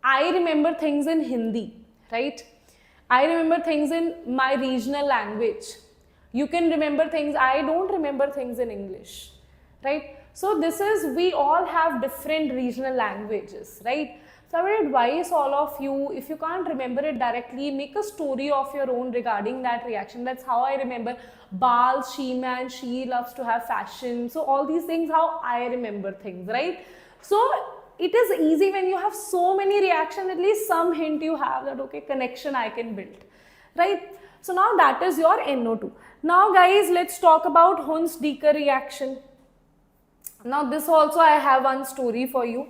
I remember things in Hindi, right? I remember things in my regional language. You can remember things, I don't remember things in English, right? So this is, we all have different regional languages, right? So I would advise all of you, if you can't remember it directly, make a story of your own regarding that reaction. That's how I remember Balz-Schiemann, she loves to have fashion. So all these things, how I remember things, right? So it is easy when you have so many reactions, at least some hint you have that, okay, connection I can build, right? So now that is your NO2. Now guys, let's talk about Hunsdiecker reaction. Now this also I have one story for you.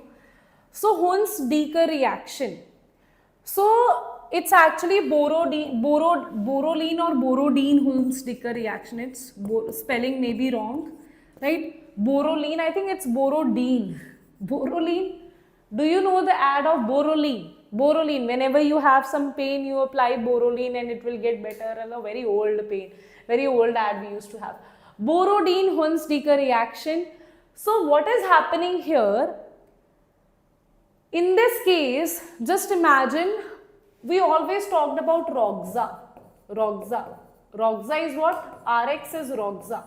So Hunsdiecker reaction. So it's actually borolene or borodine Hunsdiecker reaction. Its spelling may be wrong, right? Borolene, I think it's borodine. Borolene. Do you know the ad of borolene? Borolene. Whenever you have some pain, you apply borolene and it will get better. And a very old pain, very old ad we used to have. Borodine Hunsdiecker reaction. So what is happening here? In this case, just imagine, we always talked about Roxa. Roxa is what? Rx is Roxa.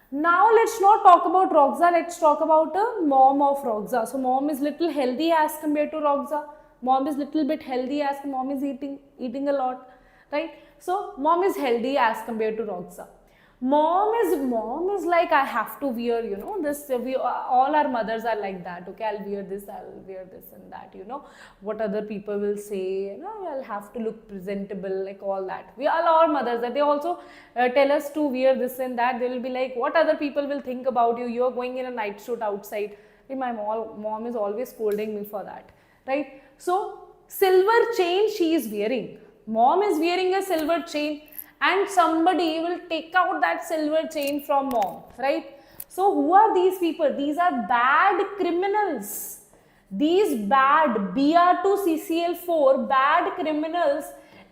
Now let's not talk about Roxa, let's talk about a mom of Roxa. So mom is little healthy as compared to Roxa. Mom is little bit healthy as mom is eating a lot, right? So mom is healthy as compared to Roxa. Mom is like, I have to wear, you know, this, all our mothers are like that, okay, I'll wear this and that, you know, what other people will say, you know, I'll have to look presentable, like all that. We all our mothers that they also tell us to wear this and that. They will be like, what other people will think about you, you're going in a night suit outside. My mom is always scolding me for that, right? So silver chain she is wearing, mom is wearing a silver chain, and somebody will take out that silver chain from mom, right? So who are these people? These are bad criminals. These bad Br2CCl4 bad criminals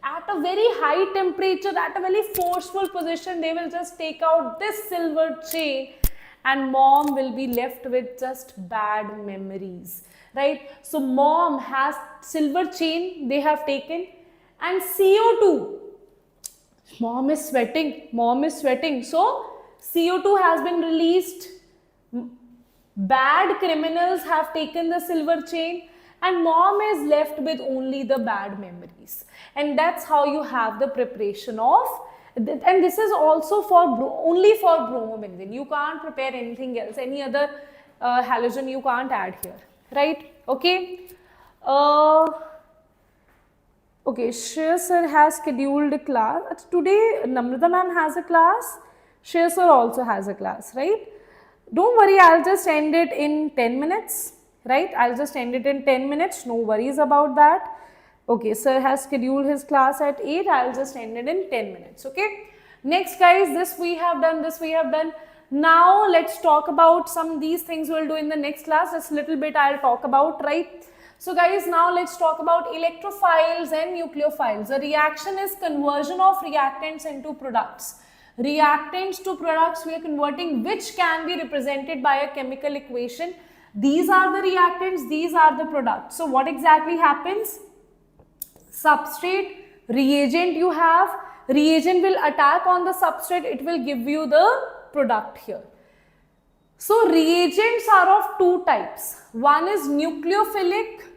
at a very high temperature, at a very forceful position, they will just take out this silver chain and mom will be left with just bad memories, right? So mom has silver chain they have taken, and CO2. Mom is sweating, so CO2 has been released. Bad criminals have taken the silver chain and mom is left with only the bad memories. And that's how you have the preparation of, and this is also for only for bromobenzene. You can't prepare anything else, any other halogen you can't add here, right? Okay. Okay, Shreyas sir has scheduled a class. Today, Namrata ma'am has a class. Shreyas sir also has a class, right? Don't worry, I'll just end it in 10 minutes, right? I'll just end it in 10 minutes. No worries about that. Okay, sir has scheduled his class at 8. I'll just end it in 10 minutes, okay? Next, guys, this we have done. Now, let's talk about some of these things we'll do in the next class. Just little bit I'll talk about, right? So guys, now let's talk about electrophiles and nucleophiles. The reaction is conversion of reactants into products. Reactants to products we are converting, which can be represented by a chemical equation. These are the reactants, these are the products. So what exactly happens? Substrate, reagent you have, reagent will attack on the substrate, it will give you the product here. So reagents are of two types. One is nucleophilic,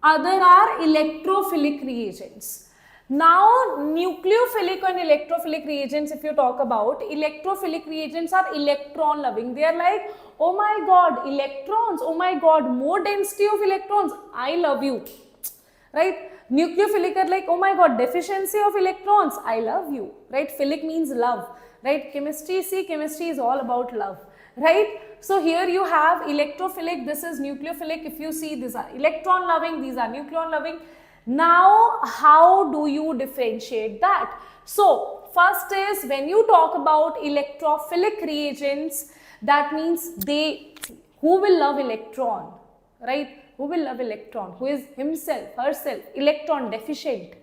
other are electrophilic reagents. Now nucleophilic and electrophilic reagents, if you talk about, electrophilic reagents are electron loving. They are like, oh my god, electrons, oh my god, more density of electrons, I love you, right? Nucleophilic are like, oh my god, deficiency of electrons, I love you, right? Philic means love, right? Chemistry, see, chemistry is all about love, right? So here you have electrophilic, this is nucleophilic. If you see, these are electron loving, these are nucleon loving. Now, how do you differentiate that? So, first is when you talk about electrophilic reagents, that means who will love electron, right? Who will love electron? Who is himself, herself, electron deficient,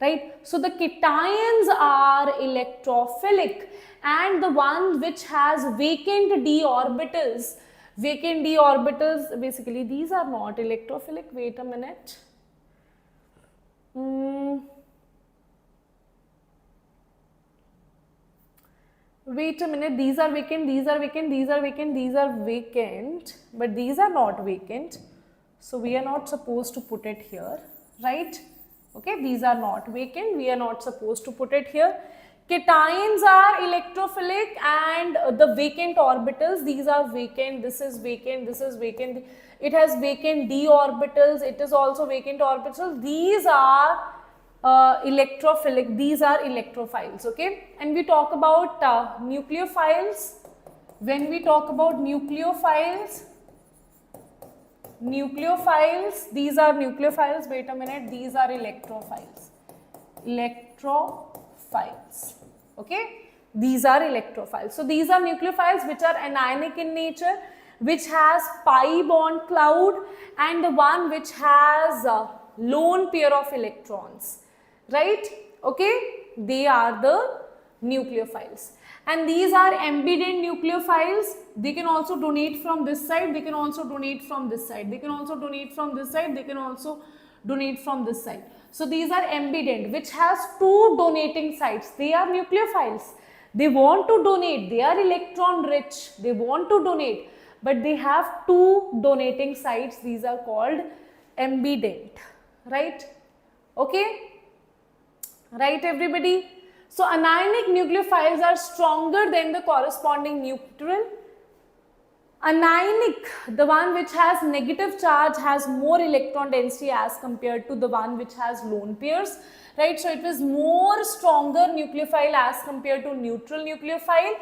right? So, the cations are electrophilic, and the one which has vacant d orbitals, basically these are not electrophilic. Wait a minute. Wait a minute, these are vacant, these are vacant, these are vacant, these are vacant, but these are not vacant. So we are not supposed to put it here, right? Okay, these are not vacant, we are not supposed to put it here. Cations are electrophilic and the vacant orbitals, these are vacant, this is vacant, this is vacant. It has vacant d orbitals, it is also vacant orbitals. These are electrophilic, these are electrophiles, okay? And we talk about nucleophiles. When we talk about nucleophiles, these are nucleophiles, wait a minute, these are electrophiles, okay? These are electrophiles. So these are nucleophiles which are anionic in nature, which has pi bond cloud, and the one which has lone pair of electrons, right? Okay, they are the nucleophiles. And these are ambident nucleophiles. They can also donate from this side, they can also donate from this side, they can also donate from this side, they can also donate from this side. So these are ambident, which has two donating sides. They are nucleophiles. They want to donate, they are electron rich, they want to donate, but they have two donating sides. These are called ambident, right? Okay. right everybody? So anionic nucleophiles are stronger than the corresponding neutral. Anionic, the one which has negative charge, has more electron density as compared to the one which has lone pairs, right? So it was more stronger nucleophile as compared to neutral nucleophile,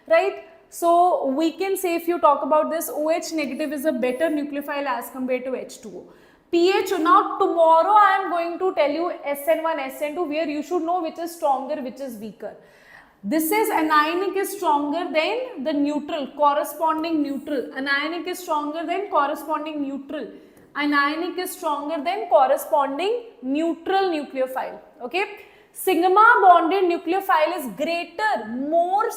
right? So we can say, if you talk about this, OH negative is a better nucleophile as compared to H2O. pH, now tomorrow I am going to tell you SN1, SN2, where you should know which is stronger, which is weaker. This is anionic is stronger than the neutral, corresponding neutral. Anionic is stronger than corresponding neutral. Anionic is stronger than corresponding neutral nucleophile. Okay. Sigma bonded nucleophile is greater, more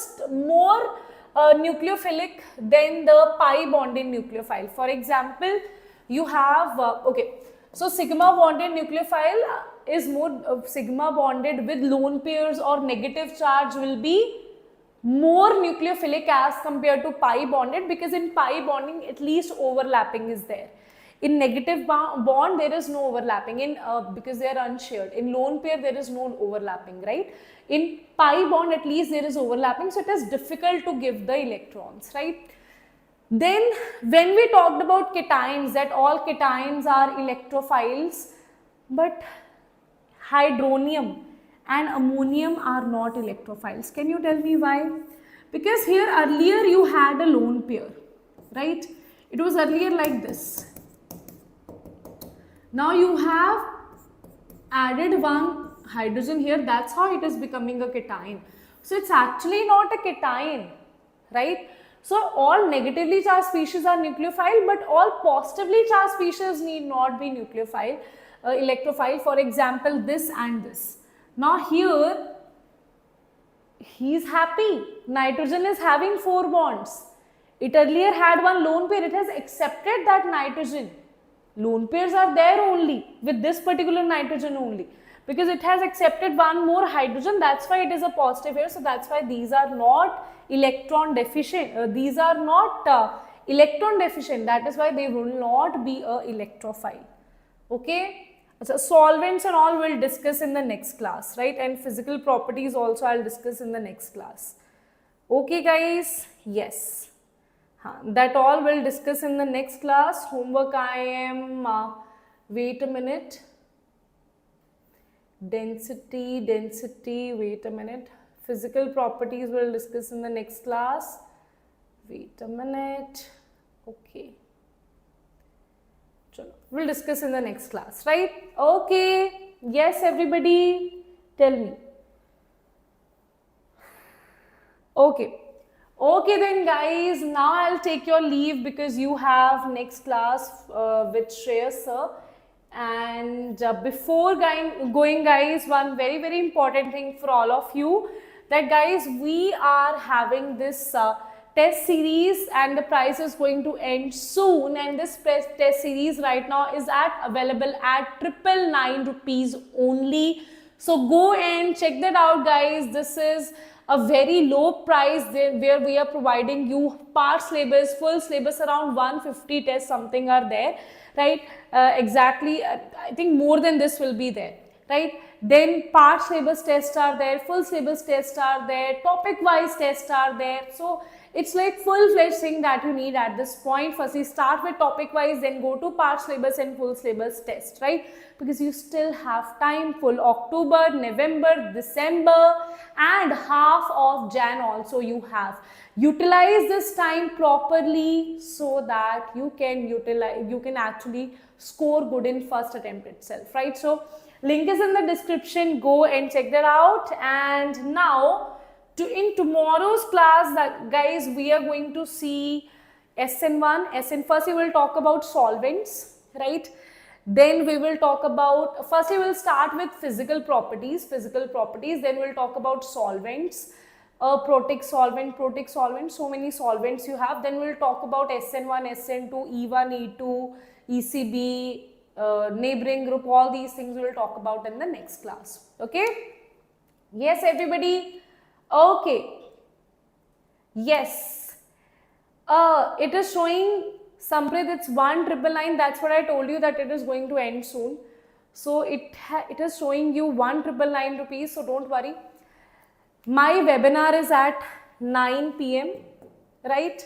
nucleophilic than the pi bonded nucleophile. For example, you have, okay, so sigma bonded nucleophile is more sigma bonded with lone pairs or negative charge will be more nucleophilic as compared to pi bonded, because in pi bonding at least overlapping is there. In negative bond there is no overlapping in because they are unshared. In lone pair there is no overlapping, right? In pi bond at least there is overlapping, so it is difficult to give the electrons, right? Then when we talked about cations, that all cations are electrophiles, but hydronium and ammonium are not electrophiles. Can you tell me why? Because here earlier you had a lone pair, right? It was earlier like this. Now you have added one hydrogen here, that's how it is becoming a cation. So it's actually not a cation, right? So all negatively charged species are nucleophile, but all positively charged species need not be nucleophile, electrophile. For example, this and this. Now here, he is happy. Nitrogen is having 4 bonds. It earlier had one lone pair. It has accepted that nitrogen. Lone pairs are there only with this particular nitrogen only, because it has accepted one more hydrogen. That's why it is a positive here. So that's why these are not electron deficient. These are not electron deficient. That is why they will not be a electrophile. Okay. So solvents and all we'll discuss in the next class, right? And physical properties also I'll discuss in the next class. Okay guys? Yes. That all we'll discuss in the next class. Homework I am, wait a minute. Density, wait a minute. Physical properties we'll discuss in the next class. Wait a minute. Okay. We'll discuss in the next class, right? Okay. Yes, everybody. Tell me. Okay. Okay then guys, now I'll take your leave because you have next class with Shreyas sir. And before going guys, one very important thing for all of you, that guys, we are having this test series and the price is going to end soon, and this test series right now is available at 999 rupees only. So go and check that out guys. This is a very low price where we are providing you part syllabus, full syllabus, around 150 tests something are there, right? Exactly, I think more than this will be there, right? Then part syllabus tests are there, full syllabus tests are there, topic wise tests are there. So it's like full-fledged thing that you need at this point. Firstly start with topic wise, then go to part syllabus and full syllabus test, right? Because you still have time, full October, November, December and half of Jan also you have. Utilize this time properly so that you can actually score good in first attempt itself, right? So link is in the description, go and check that out. And now in tomorrow's class, guys, we are going to see SN1, first we will talk about solvents, right? Then we will talk about, first we will start with physical properties, then we will talk about solvents, protic solvent, so many solvents you have. Then we will talk about SN1, SN2, E1, E2, ECB, neighboring group, all these things we will talk about in the next class, okay? Yes, everybody? Okay. Yes. It is showing Samprit, it's 1999. That's what I told you, that it is going to end soon. So it is showing you 1999 rupees, so don't worry. My webinar is at 9 p.m. right?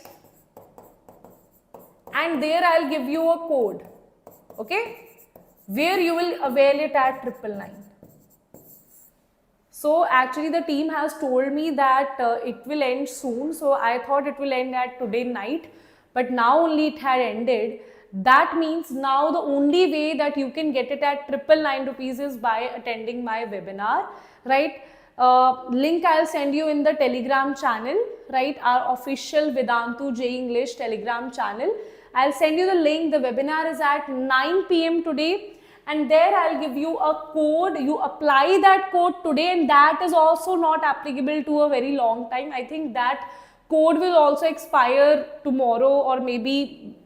And there I'll give you a code, okay, where you will avail it at 999. So actually the team has told me that it will end soon, so I thought it will end at today night, but now only it had ended. That means now the only way that you can get it at 999 rupees is by attending my webinar, right? Link I'll send you in the Telegram channel, right? Our official Vedantu JEE English Telegram channel. I'll send you the link. The webinar is at 9 p.m. today, and there I'll give you a code. You apply that code today, and that is also not applicable to a very long time. I think that code will also expire tomorrow or maybe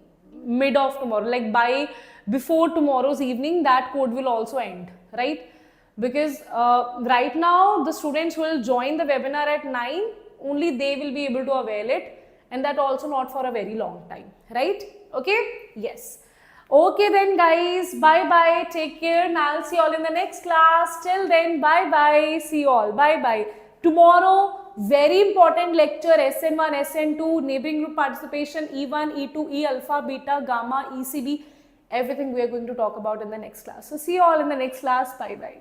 mid of tomorrow, like by before tomorrow's evening, that code will also end, right? Because right now the students who will join the webinar at 9, only they will be able to avail it, and that also not for a very long time, right? Okay, yes. Okay then guys, bye bye, take care, and I'll see you all in the next class. Till then, bye bye, see you all, bye bye. Tomorrow, very important lecture, SN1, SN2, neighboring group participation, E1, E2, E alpha, beta, gamma, ECB, everything we are going to talk about in the next class. So see you all in the next class, bye bye.